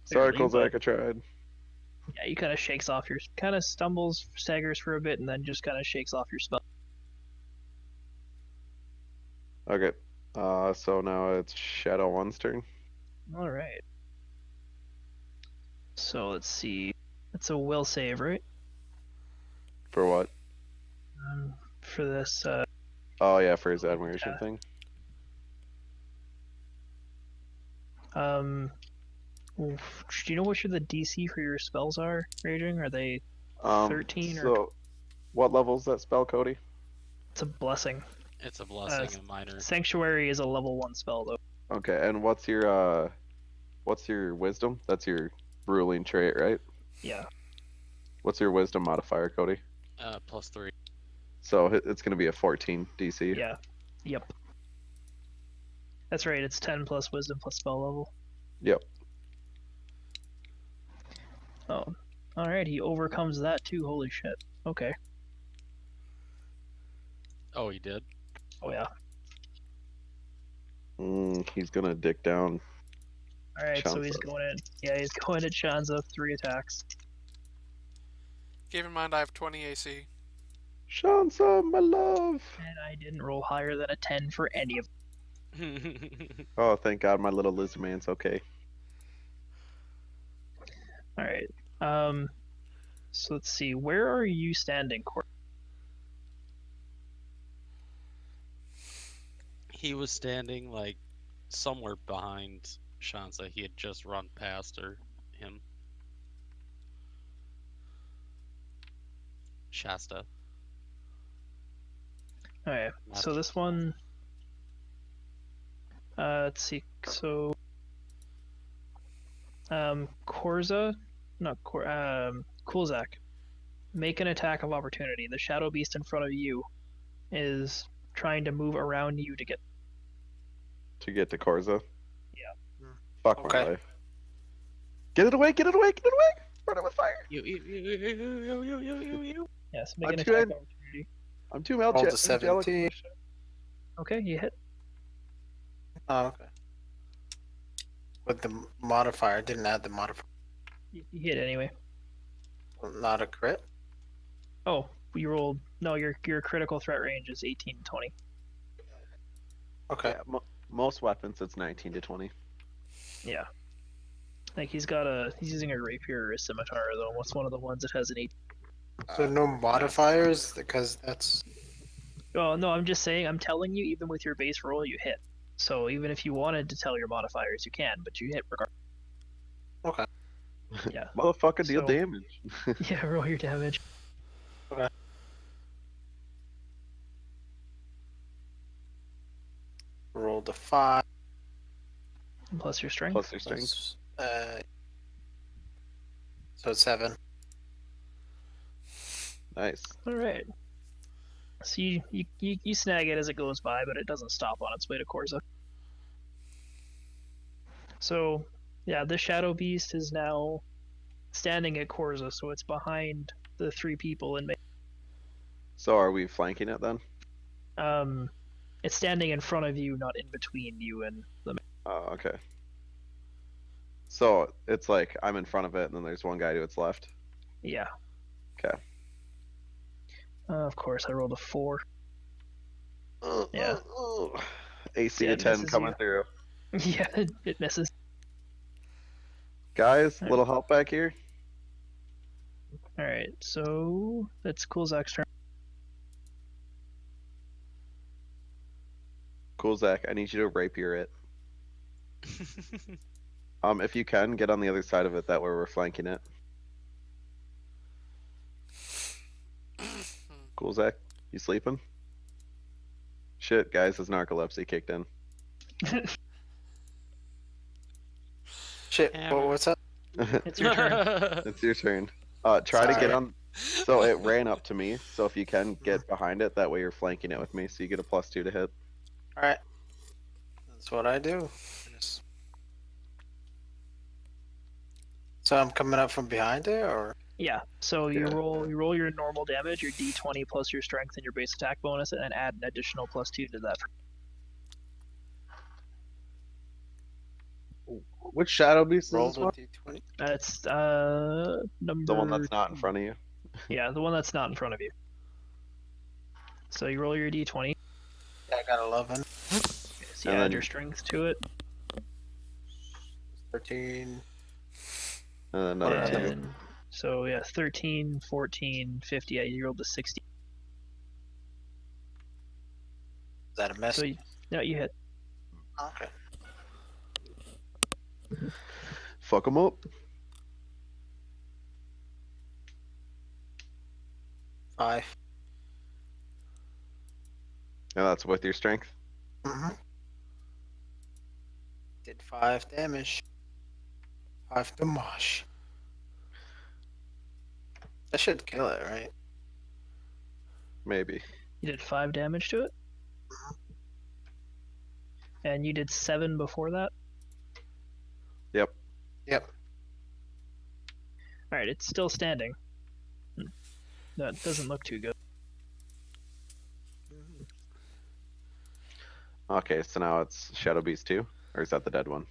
Sorry, Barely, Kozak, but- I tried. Yeah, he kind of shakes off kind of stumbles, staggers for a bit, and then just kind of shakes off your spell. Okay. So now it's Shadow 1's turn. All right. So let's see. It's a will save, right? For what? For this. Oh yeah, for his Oh, admiration yeah. thing. Do you know what the DC for your spells are, Raging? Are they 13 or? So, what level is that spell, Cody? It's a blessing. It's a blessing, a minor. Sanctuary is a level 1 spell, though. Okay, and what's your wisdom? That's your ruling trait, right? Yeah. What's your wisdom modifier, Cody? +3. So it's gonna be a 14 DC. Yeah. Yep. That's right. It's 10 plus wisdom plus spell level. Yep. Oh. Alright, he overcomes that too. Holy shit. Okay. Oh, he did? Oh, yeah. He's gonna dick down. Alright, so he's Shanza. going in. Yeah, he's going at Shanza. 3 attacks. Keep in mind I have 20 AC. Shansa, my love. And I didn't roll higher than a 10 for any of Oh, thank God, my little lizard man's okay. Alright. So let's see. Where are you standing, Court? He was standing like somewhere behind Shansa. He had just run past him. Shasta. Alright. So this one. Let's see. So. Korza Coolzak. Make an attack of opportunity. The shadow beast in front of you is trying to move around you to get. To Korza. Yeah. Fuck Okay. my life. Get it away! Get it away! Get it away! Burn it with fire! Yes, make I'm an too attack in. of opportunity. I'm too Rolled a angelic. 17. Okay, you hit. Oh, okay. With the modifier, didn't add the modifier. You hit anyway. Not a crit. Oh, you rolled. No, your critical threat range is 18 to 20. Okay. Yeah, most weapons it's 19 to 20. Yeah. Like he's using a rapier or a scimitar though. What's one of the ones that has an 8? So no modifiers because that's Oh no, I'm just saying. I'm telling you, even with your base roll, you hit. So even if you wanted to tell your modifiers, you can, but you hit regardless. okay. Yeah. Motherfucker, deal So- damage. Yeah, roll your damage. Rolled a 5 Plus your strength. Plus your strength. plus, so 7. Nice. All right. So you snag it as it goes by, but it doesn't stop on its way to Korza. So yeah, the shadow beast is now standing at Korza, so it's behind the 3 people in. So are we flanking it then? It's standing in front of you, not in between you and the. Oh, okay. So it's like I'm in front of it, and then there's one guy to its left. Yeah. Okay. Of course, I rolled a 4. Yeah. AC Yeah, to it 10 misses coming you. through. Yeah, it misses. Guys, Alright. little help back here. All right, so that's Coolzak's turn. Cool, Zach. I need you to rapier it. If you can, get on the other side of it. That way we're flanking it. Cool, Zach. You sleeping? Shit, guys, his narcolepsy kicked in. Shit. Hammer. What's up? It's your turn. It's your turn. Try to get Sorry. on. So it ran up to me. So if you can get behind it, that way you're flanking it with me. So you get a +2 to hit. All right. That's what I do. Just- So I'm coming up from behind it, or Yeah. So you Yeah. roll your normal damage, your D20 plus your strength and your base attack bonus, and then add an additional +2 to that. Which shadow beast is rolled this a one? d20. That's number. The one that's not in front of you. Yeah, the one that's not in front of you. So you roll your D20. Yeah, I got 11, So you And add then- your strength to it. 13. And another two. And so yeah, 13, 14, 50. Yeah, you rolled the 60. Is that a miss? So no, you hit. Okay. Fuck them up. 5. And that's with your strength. Mm-hmm. Did 5 damage. 5 damage. That should kill it, right? Maybe. You did 5 damage to it. And you did 7 before that. Yep. Yep. All right, it's still standing. That doesn't look too good. Okay, so now it's Shadow Beast 2? Or is that the dead one?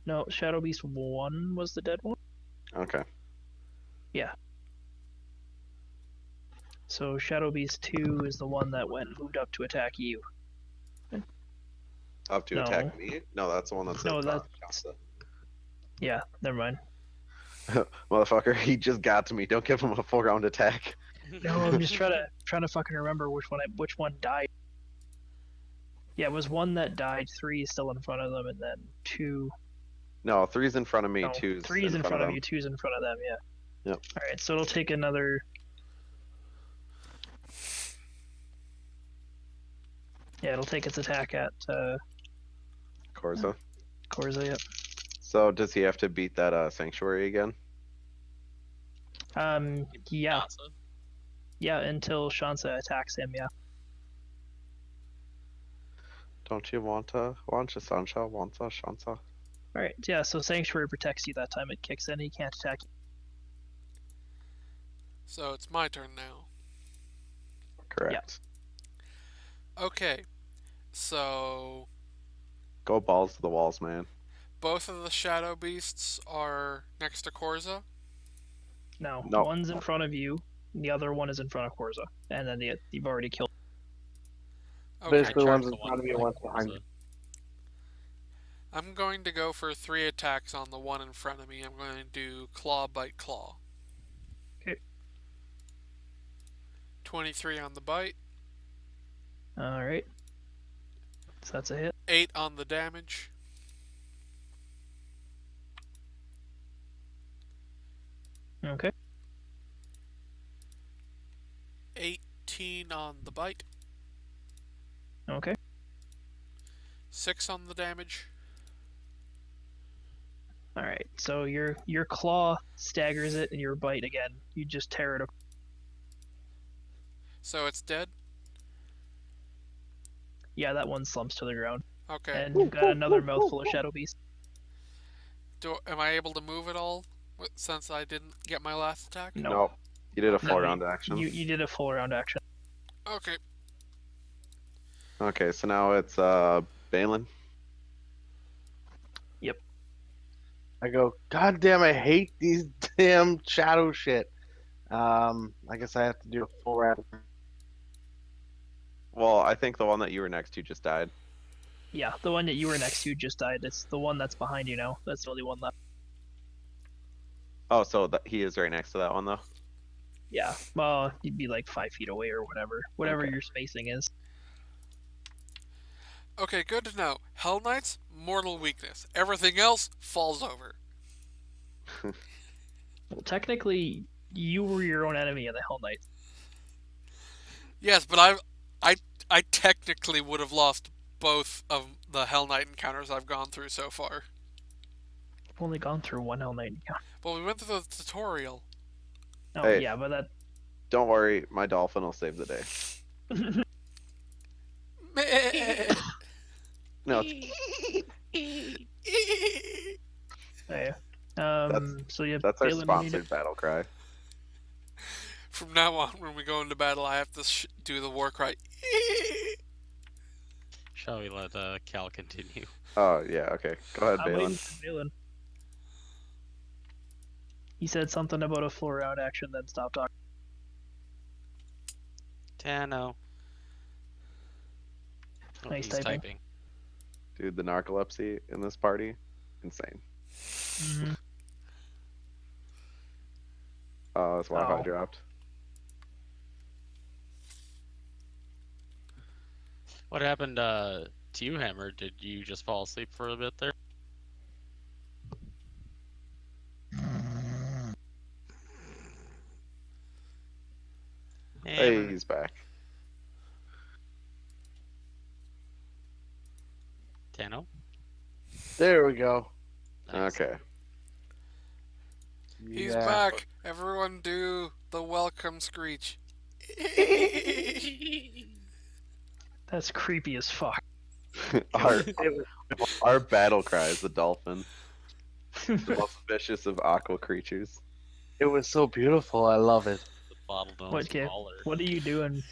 No, Shadow Beast 1 was the dead one. Okay. So Shadow Beast 2 is the one that moved up to attack you. Up to No. attack me? No, that's the one that's No, at that- Shasta. Yeah, never mind. Motherfucker, he just got to me. Don't give him a full round attack. No, I'm just trying to fucking remember which one died. Yeah, it was one that died. 3 is still in front of them, and then 2. No, 3's in front of me, No, 2's 3 is in front of them. you. 2's in front of them. Yeah. Yep. All right, so it'll take another. Yeah, it'll take its attack at Korza. Korza. Yep. So does he have to beat that sanctuary again? Yeah, Johnson? yeah, until Shansa attacks him. Yeah. Don't you want you Sancha, want a Shansa? All right. Yeah. So Sanctuary protects you that time it kicks in. He can't attack you. So it's my turn now. Correct. Okay, so Go balls to the walls, man. both of the shadow beasts are next to Korza. No, No. one's in front of you. The other one is in front of Korza, and then you've already killed. Okay, Basically, I one's charged in the front of you, one one's behind you. I'm going to go for 3 attacks on the one in front of me. I'm going to do Claw, Bite, Claw. Okay. 23 on the bite, All right. So that's a hit. 8 on the damage, Okay. 18 on the bite, Okay. 6 on the damage, All right. So your claw staggers it, and your bite again. You just tear it. so it's dead. Yeah, that one slumps to the ground, Okay. and you've got another mouthful of shadow beast. Am I able to move at all since I didn't get my last attack? No. Nope. You did a full No, round action. You did a full round action. Okay. Okay, so now it's Balin. I go, God damn, I hate these damn shadow shit. I guess I have to do a full round. Well, I think the one that you were next to just died. Yeah, the one that you were next to just died. It's the one that's behind you now. That's the only one left. Oh, so he is right next to that one though. Yeah. Well, you'd be like 5 feet away or whatever Okay. your spacing is. Okay, good to know. Hell Knights, mortal weakness. Everything else falls over. Well, technically, you were your own enemy in the Hell Knight. Yes, but I technically would have lost both of the Hell Knight encounters I've gone through so far. I've only gone through one Hell Knight encounter. Well, we went through the tutorial. Oh Hey. yeah, but that. Don't worry, my dolphin will save the day. No, Yeah. So yeah. that's our Balin, sponsored battle cry. From now on, when we go into battle, I have to do the war cry. Shall we let Cal continue? Oh yeah, okay. Go ahead, I'm Balin. waiting for Balin. He said something about a full round action, then stopped talking. Tano. Oh, Nice he's typing. typing. Dude, the narcolepsy in this party, insane. Mm-hmm. Oh, his Wi-Fi Oh. dropped. What happened to you, Hammer? Did you just fall asleep for a bit there? Hey, Hammer. he's back. Tano? There we go. Nice. Okay. He's Yeah. back. Everyone do the welcome screech. That's creepy as fuck. our It was, our battle cry is the dolphin, the most vicious of aqua creatures. it was so beautiful. I love it. The bottlenose What, kid? baller. What are you doing?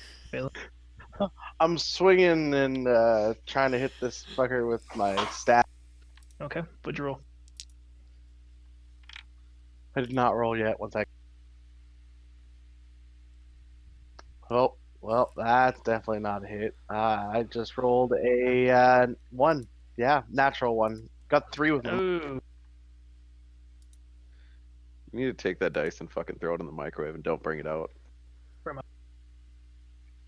I'm swinging and trying to hit this fucker with my staff. Okay, what'd you roll? I did not roll yet. One sec. Oh, well, that's definitely not a hit. I just rolled a 1. Yeah, natural 1. Got 3 with them. Oh, You need to take that dice and fucking throw it in the microwave and don't bring it out.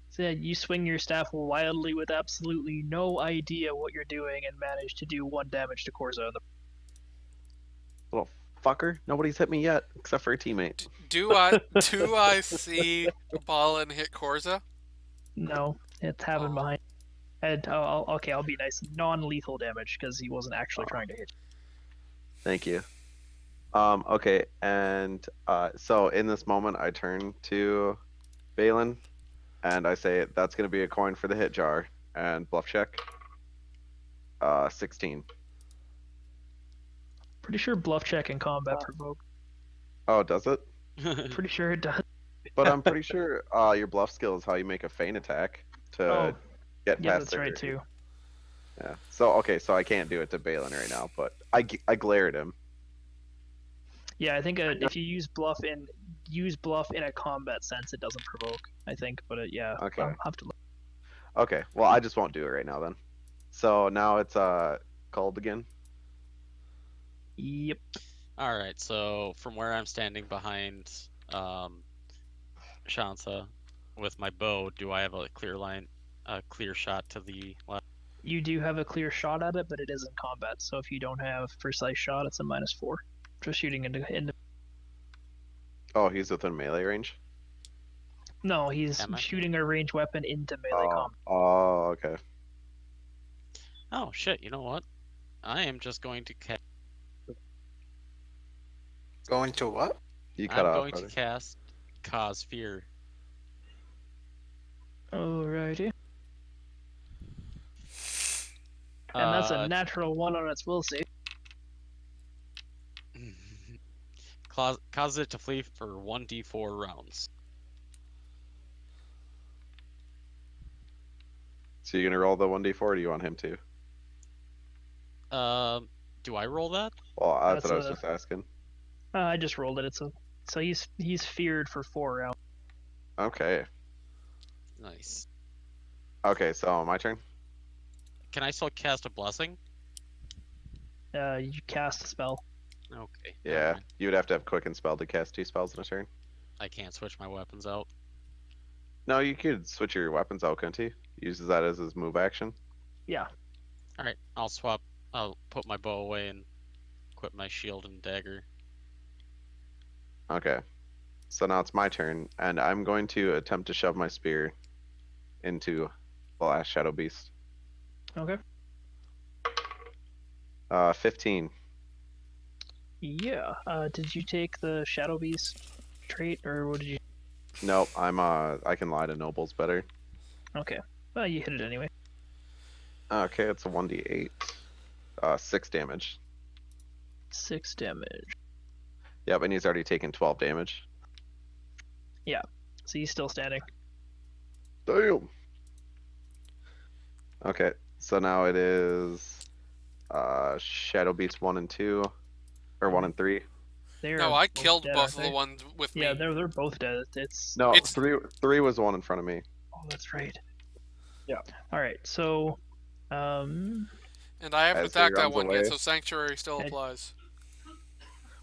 so yeah, you swing your staff wildly with absolutely no idea what you're doing and manage to do 1 damage to Korza. Little fucker. Nobody's hit me yet, except for a teammate. Do I see Balin hit Korza? No, it's happened Oh. behind. And okay, I'll be nice. Non-lethal damage because he wasn't actually trying to hit Thank you. Okay, and so in this moment, I turn to Balin, and I say that's gonna be a coin for the hit jar and bluff check. 16. Pretty sure bluff check and combat provoke. Oh, does it? Pretty sure it does. But I'm pretty sure your bluff skill is how you make a feint attack to Oh, get yeah, past that's right 30. too. Yeah. So okay, so I can't do it to Balin right now, but I glare at him. Yeah, I think if you use bluff in a combat sense, it doesn't provoke. I think, but yeah, Okay. I'll have to look. Okay. Well, I just won't do it right now then. So now it's called again. Yep. All right, so from where I'm standing behind Shansa with my bow, do I have a clear line, a clear shot to the left? You do have a clear shot at it, but it is in combat. So if you don't have precise shot, it's a -4. Just shooting into. Oh, he's within melee range. No, he's Am I? shooting a ranged weapon into melee combat. Oh, okay. Oh shit! You know what? I am just going to cast. Going to what? You cut I'm off, going to brother. cast Cause Fear. Alrighty. And that's a natural 1 on its will save. Cause it to flee for 1d4 rounds. So you're gonna roll the 1d4, or do you want him to? Do I roll that? Well, that's That's what I was a- just asking. I just rolled it. So he's feared for 4 rounds. Okay. Nice. Okay, so my turn. Can I still cast a blessing? You cast a spell. Okay. Yeah, you would have to have quicken spell to cast 2 spells in a turn. I can't switch my weapons out. No, you could switch your weapons out, couldn't he? Uses that as his move action. Yeah. All right, I'll swap. I'll put my bow away and equip my shield and dagger. Okay. So now it's my turn, and I'm going to attempt to shove my spear into the last shadow beast. Okay. 15. Yeah. Did you take the Shadow Beast trait, or what did you? Nope, I can lie to nobles better. Okay. Well, you hit it anyway. Okay, it's a 1d8. 6 damage. 6 damage. Yep, and he's already taken 12 damage. So he's still standing. Damn. Okay, so now it is Shadow Beast 1 and 2, or 1 and 3. They're No, I both killed dead, both aren't of the they? ones with Yeah, me. they're both dead. It's No, It's- 3 was the one in front of me. Oh, that's right. Yeah. All right. So, And I haven't As he attacked that runs one away. yet, so Sanctuary still Hey. applies.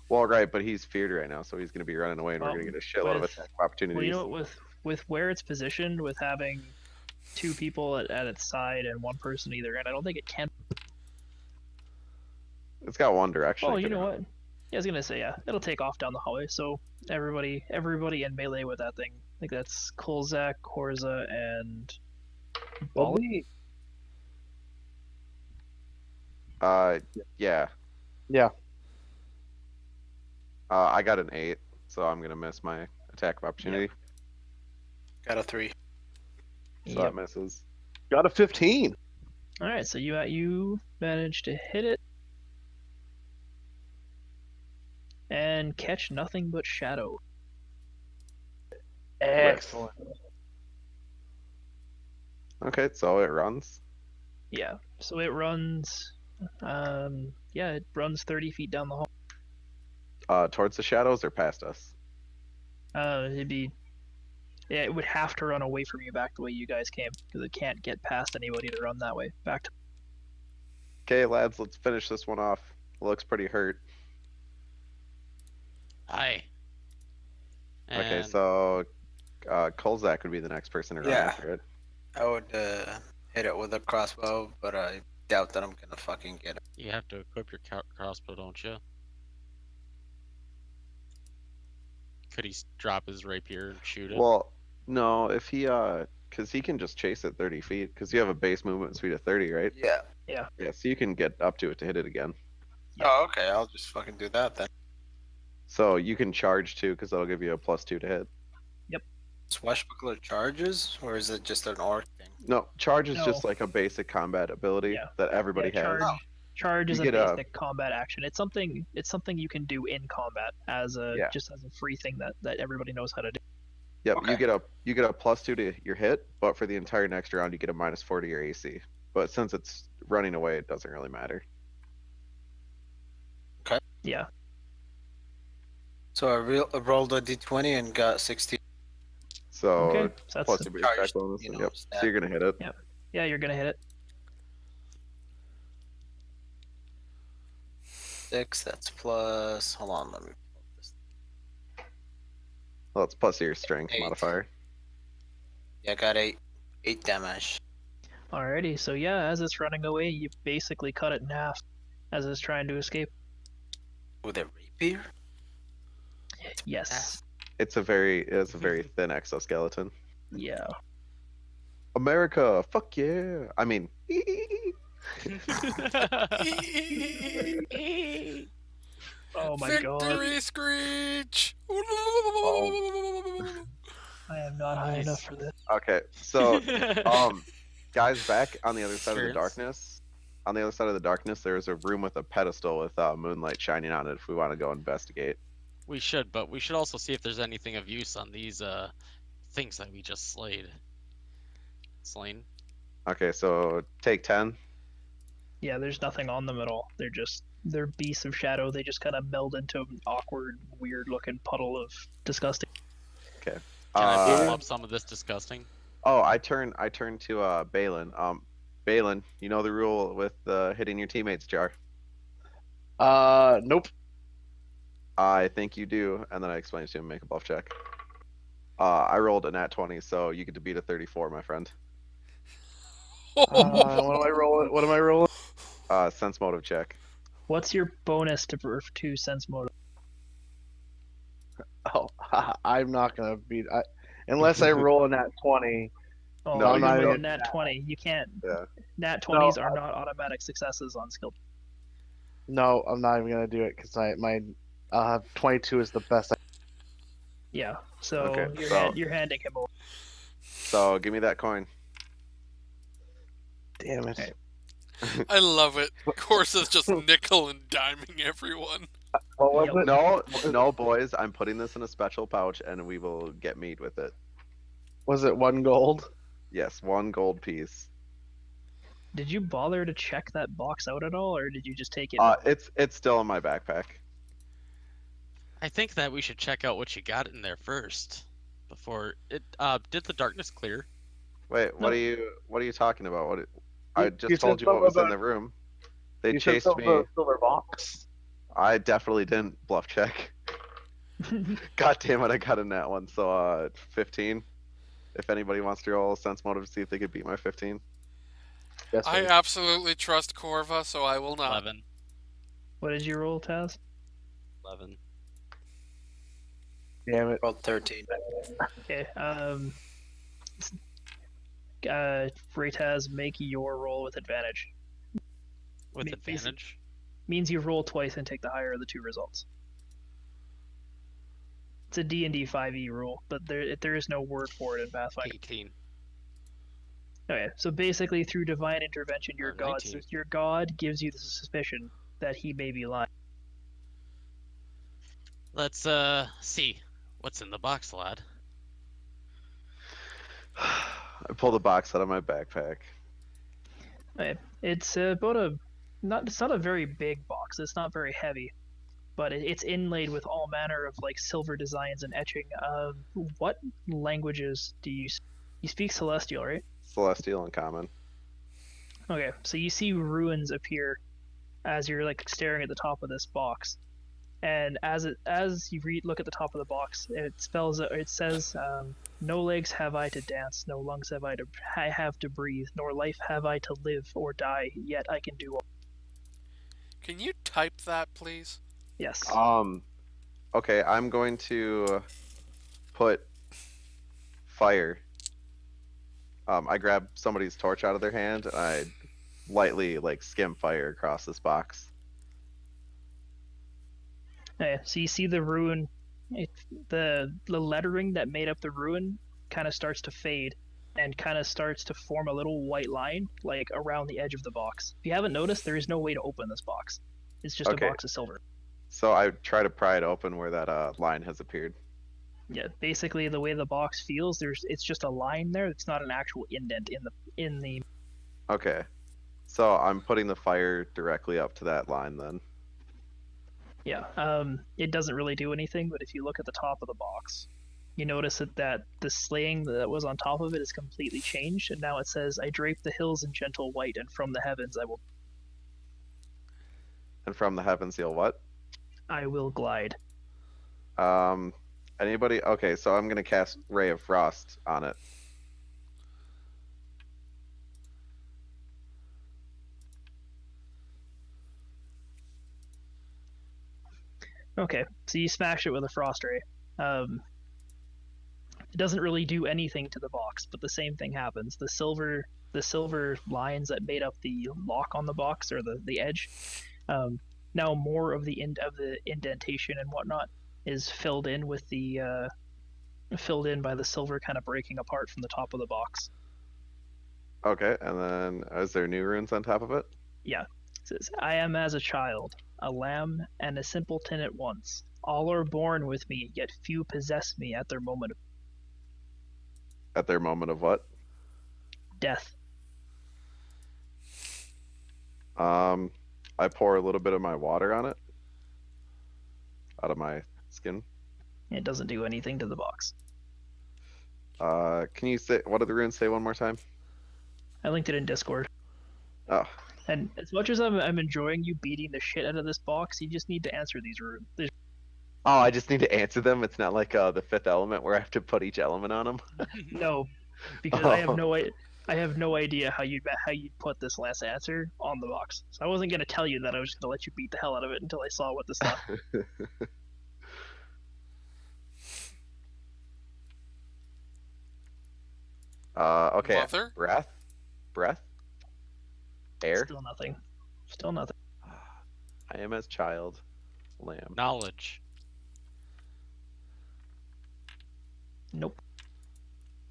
Well, right, but he's feared right now, so he's going to be running away, and we're Well, going to get a shitload of with- attack opportunities. well, you know what? With where it's positioned, with having 2 people at its side and 1 person either end, I don't think it can. It's got one direction. Oh, it you can know run. what? Yeah, I was gonna say, yeah, it'll take off down the hallway. So everybody in melee with that thing. I think that's Kolzak, Korza, and Bali. Yeah. Yeah. I got an 8, so I'm going to miss my attack of opportunity. Got a 3. So Yep. that misses. Got a 15. All right, so you managed to hit it and catch nothing but shadow. Excellent. Okay, so it runs. Yeah. So it runs. Yeah, it runs 30 feet down the hall. Towards the shadows or past us? It'd be. Yeah, it would have to run away from you back the way you guys came, because it can't get past anybody to run that way. Back to. Okay, lads, let's finish this one off. It looks pretty hurt. Aye. Okay, And so Kolzak would be the next person to run Yeah. after it. I would hit it with a crossbow, but I doubt that I'm gonna fucking get it. you have to equip your crossbow, don't you? Could he drop his rapier and shoot it? Well, no, if he because he can just chase it 30 feet, because you have a base movement speed of 30, right? Yeah. Yeah, so you can get up to it to hit it again. Oh, okay. I'll just fucking do that then. So you can charge too, because that'll give you a +2 to hit. Swashbuckler charges, or is it just an orc thing? No, charge is No. just like a basic combat ability Yeah. that everybody Yeah, has. charge You is a get a- basic combat action. It's something you can do in combat as a Yeah. just as a free thing that everybody knows how to do. Yep, Okay. you get a +2 to your hit, but for the entire next round you get a -4 to your AC. But since it's running away, it doesn't really matter. Yeah. So I rolled a d20 and got 16. So Okay. So that's plus your base attack charged, bonus. you know, Yep. So stat. you're gonna hit it. yeah, you're gonna hit it. 6. That's plus. Hold on, let me. Pull this. Well, it's plus your strength 8. modifier. Yeah, I got 8. 8 damage. Alrighty. So yeah, as it's running away, you basically cut it in half as it's trying to escape. With a rapier? Yes. It's a very thin exoskeleton. Yeah. America, fuck yeah! I mean, Oh my god. Victory screech! I am not high Nice. enough for this. okay. So, guys, back on the other side of the Experience. darkness. On the other side of the darkness, there's a room with a pedestal with moonlight shining on it. If we want to go investigate. We should, but we should also see if there's anything of use on these things that we just slain. Okay, so take 10. Yeah, there's nothing on them at all. They're beasts of shadow. They just kind of meld into an awkward, weird-looking puddle of disgusting. Can I bottle Uh, up some of this disgusting? oh, I turn to Balin. Balin, you know the rule with hitting your teammates, Jar. Nope. I think you do, and then I explain it to him. Make a bluff check. I rolled a nat 20, so you get to beat a 34, my friend. What am I rolling? What am I rolling? Sense motive check. What's your bonus to sense motive? Oh, I'm not gonna beat. Unless I roll in that 20. Oh, No, even you with a don't. nat 20, you can't. Yeah. Nat 20s are not automatic successes on skill. No, I'm not even gonna do it because I'll have 22 is the best. Yeah, so Okay, you're handing him over. So give me that coin. Damn it. Okay. I love it. Corsa's just nickel and diming everyone. What was Yep. it? No, boys. I'm putting this in a special pouch, and we will get meat with it. Was it 1 gold? Yes, 1 gold piece. Did you bother to check that box out at all, or did you just take it? It's still in my backpack. I think that we should check out what you got in there first before it. Did the darkness clear? Wait, what No. are you talking about? I You just said told you what something was in about- the room. They You said chased something me. about a silver box. I definitely didn't bluff check. God damn it, I got in that one. So 15. If anybody wants to roll a sense motive to see if they could beat my 15. Yes, I please. absolutely trust Corva, so I will not. 11. What did you roll, Taz? 11. Damn it. Rolled 13. Okay. Raytaz, make your roll with advantage. With Me- basic- advantage? Means you roll twice and take the higher of the two results. It's a D&D 5e rule, but there is no word for it in Pathfinder. 18. Okay, so basically, through divine intervention, Or 19. your god gives you the suspicion that he may be lying. Let's see. What's in the box, lad? I pulled a box out of my backpack. Okay, it's about it's not a very big box. It's not very heavy, but it's inlaid with all manner of like silver designs and etching. What languages do you speak Celestial, right? Celestial and common. Okay, so you see ruins appear as you're like staring at the top of this box, and as you look at the top of the box, it says, "No legs have I to dance, no lungs have I to breathe, nor life have I to live or die. Yet I can do all." Can you type that, please? Yes. Okay, I'm going to put fire. I grab somebody's torch out of their hand and I lightly like skim fire across this box. So you see the ruin, the lettering that made up the ruin kind of starts to fade and kind of starts to form a little white line like around the edge of the box. If you haven't noticed, there is no way to open this box. It's just a Okay. box of silver. So I try to pry it open where that line has appeared. Yeah, basically the way the box feels, it's just a line there. It's not an actual indent in the. Okay. So I'm putting the fire directly up to that line then. Yeah, it doesn't really do anything, but if you look at the top of the box, you notice that the slaying that was on top of it is completely changed, and now it says, "I drape the hills in gentle white, and from the heavens And from the heavens you'll what? I will glide." Um, anybody? Okay, so I'm gonna cast Ray of Frost on it. Okay, so you smash it with a frost ray. It doesn't really do anything to the box, but the same thing happens. The silver lines that made up the lock on the box or the edge, now more of the indentation and whatnot is filled in with the filled in by the silver kind of breaking apart from the top of the box. Okay, and then is there new runes on top of it? Yeah. It says, "I am as a child, a lamb, and a simpleton at once. All are born with me, yet few possess me at their moment of At their moment of what? death." I pour a little bit of my water on it. Out of my skin. It doesn't do anything to the box. Can you say, what did the runes say one more time? I linked it in Discord. Oh, And as much as I'm enjoying you beating the shit out of this box, you just need to answer these runes. oh, I just need to answer them. It's not like the fifth element where I have to put each element on them. No, because Oh. I have no idea how you'd put this last answer on the box. So I wasn't gonna tell you that. I was just gonna let you beat the hell out of it until I saw what this stuff. Okay. Mother? Breath, air. Still nothing. Still nothing. I am as child, lamb. Knowledge. Nope.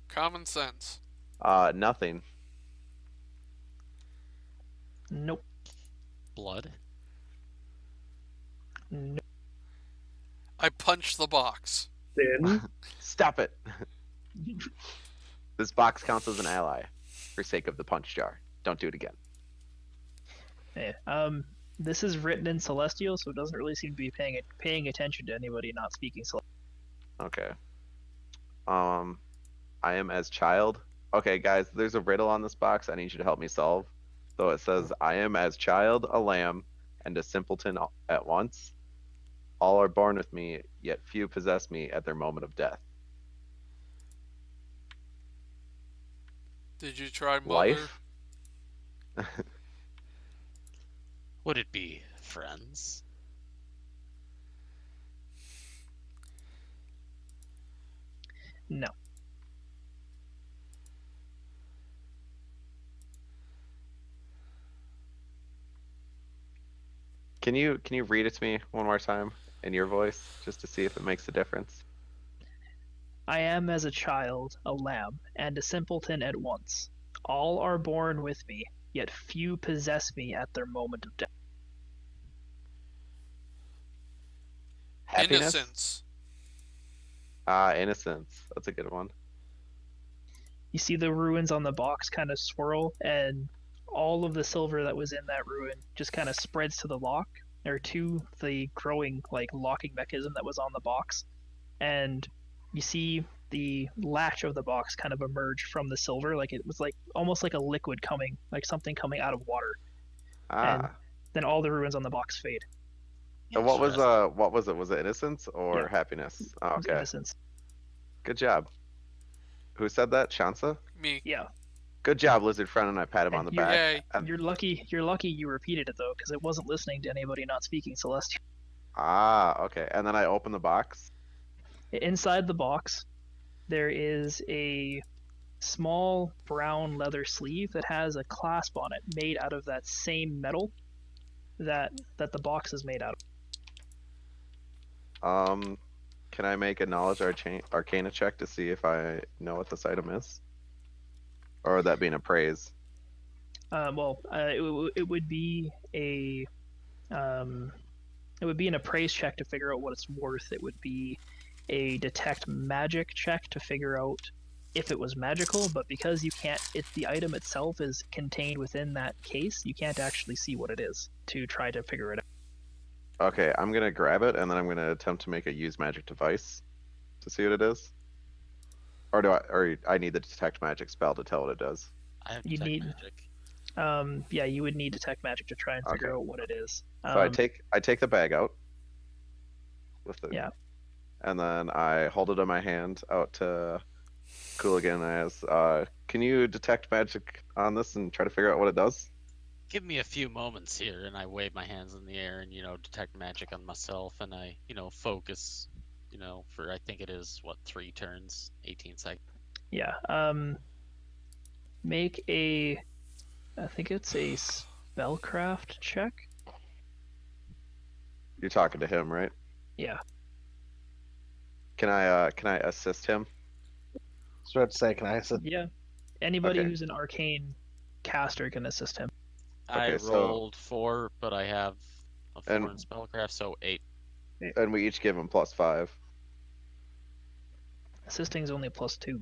Common sense. Nothing. Nope. Blood. Nope. I punch the box. Sin. Stop it. This box counts as an ally, for sake of the punch jar. Don't do it again. Hey, this is written in Celestial, so it doesn't really seem to be paying attention to anybody not speaking Celestial. Okay. I am as child. Okay, guys, there's a riddle on this box I need you to help me solve. So it says, I am as child, a lamb, and a simpleton at once. All are born with me, yet few possess me at their moment of death. Did you try mother? Life? Would it be friends? No. Can you read it to me one more time in your voice, just to see if it makes a difference? I am as a child, a lamb, and a simpleton at once. All are born with me, yet few possess me at their moment of death. Happiness? Innocence. Innocence. That's a good one. You see the ruins on the box kind of swirl, and all of the silver that was in that ruin just kind of spreads to the lock, or to the growing like locking mechanism that was on the box. And you see the latch of the box kind of emerge from the silver, like it was like almost like a liquid coming, like something coming out of water. And then all the ruins on the box fade. So what was it? Was it innocence or Yeah. happiness? Oh, It was okay. innocence. Good job. Who said that? Shansa? Me. Yeah. Good job, lizard friend, and I pat him on the back. Yay. You're lucky you repeated it though, because it wasn't listening to anybody not speaking Celestial. Okay. And then I open the box. Inside the box, there is a small brown leather sleeve that has a clasp on it made out of that same metal that the box is made out of. Can I make a knowledge arcana check to see if I know what this item is? Or would that be an appraise? It would be a it would be an appraise check to figure out what it's worth. It would be a detect magic check to figure out if it was magical, but because you can't, the item itself is contained within that case, you can't actually see what it is to try to figure it out. Okay, I'm gonna grab it and then I'm gonna attempt to make a use magic device to see what it is. Or I need the detect magic spell to tell what it does. I have You detect need- magic. Yeah, you would need detect magic to try and figure Okay. out what it is. So I take the bag out with the Yeah. and then I hold it in my hand out to Cooligan as can you detect magic on this and try to figure out what it does? Give me a few moments here, and I wave my hands in the air and detect magic on myself, and I focus, for I think it is what 3 turns, 18 seconds. Yeah. Make I think it's a spellcraft check. You're talking to him, right? Yeah. Can I assist him? So I have to say, can I assist? Yeah. Anybody Okay. who's an arcane caster can assist him. I Okay, so- rolled 4, but I have a 4 And- in spellcraft, so 8. And we each give him +5. Assisting is only +2.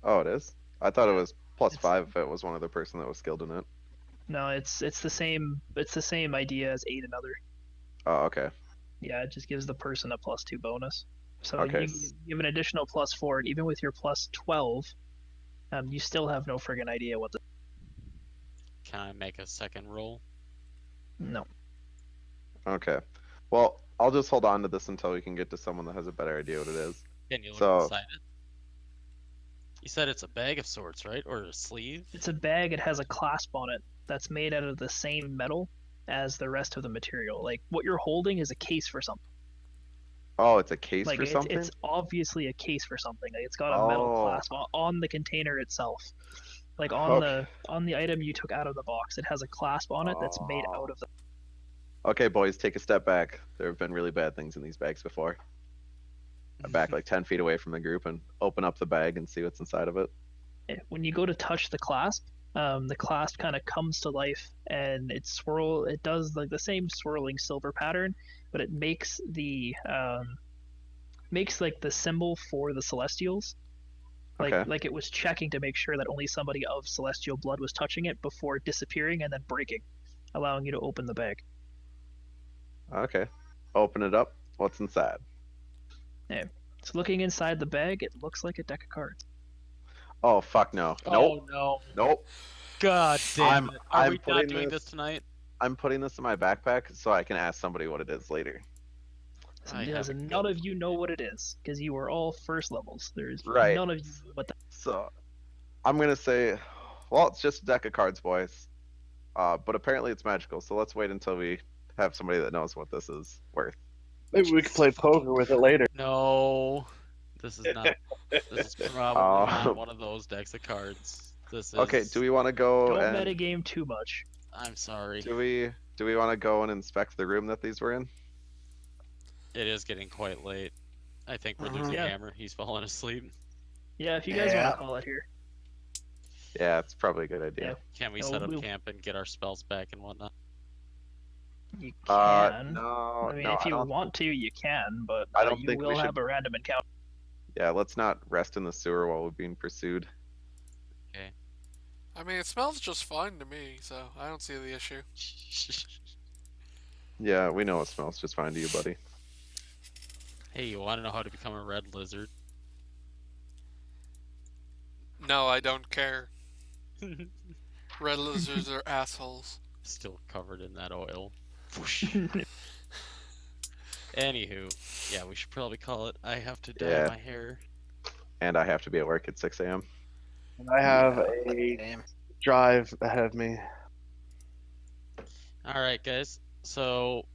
Oh, it is? I thought it was It's- +5 if it was one other person that was skilled in it. No, it's the same. It's the same idea as aid another. Oh, okay. Yeah, it just gives the person a +2 bonus. So Okay. you have an additional +4, and even with your +12, you still have no friggin' idea what the. Can I make a second roll? No. Okay. Well, I'll just hold on to this until we can get to someone that has a better idea what it is. Can you look So- inside it? You said it's a bag of sorts, right? Or a sleeve? It's a bag. It has a clasp on it that's made out of the same metal as the rest of the material. Like what you're holding is a case for something. Oh, it's a case Like for something? it's obviously a case for something. Like, it's got a metal Oh. clasp on the container itself. Like Okay. on the item you took out of the box, it has a clasp on it that's made out of the. Okay, boys, take a step back. There have been really bad things in these bags before. I back like 10 feet away from the group and open up the bag and see what's inside of it. When you go to touch the clasp kind of comes to life and it does like the same swirling silver pattern, but it makes like the symbol for the celestials, Okay. like it was checking to make sure that only somebody of celestial blood was touching it before disappearing and then breaking, allowing you to open the bag. Okay. Open it up. What's inside? So looking inside the bag, it looks like a deck of cards. Oh, fuck no. Oh Nope. no! Nope. God damn it! Are I'm we not putting doing this- this tonight? I'm putting this in my backpack so I can ask somebody what it is later. So I have a none gut of you know what it is because you were all first levels. There's Right. none of you know what the. So I'm gonna say, well, it's just a deck of cards, boys. But apparently it's magical, so let's wait until we have somebody that knows what this is worth. Maybe we could play poker with it later. No, this is not. This is probably not one of those decks of cards. This is. Okay, do we want to go Don't and metagame too much. I'm sorry. do we want to go and inspect the room that these were in? It is getting quite late. I think we're losing Yeah. Hammer. He's falling asleep. Yeah, if you guys Yeah. want to call it here. Yeah, it's probably a good idea. Yeah. Can we No, set up we'll- camp and get our spells back and whatnot? You can. No, I mean, no, if I you don't. want to, you can, but I don't you think we will should- have a random encounter. Yeah, let's not rest in the sewer while we're being pursued. I mean, it smells just fine to me, so I don't see the issue. Yeah, we know it smells just fine to you, buddy. Hey, you want to know how to become a red lizard? No, I don't care. Red lizards are assholes. Still covered in that oil. Whoosh. Anywho, yeah, we should probably call it. I have to dye Yeah. my hair. And I have to be at work at 6 a.m. And I have Yeah, a damn. drive ahead of me. All right, guys. So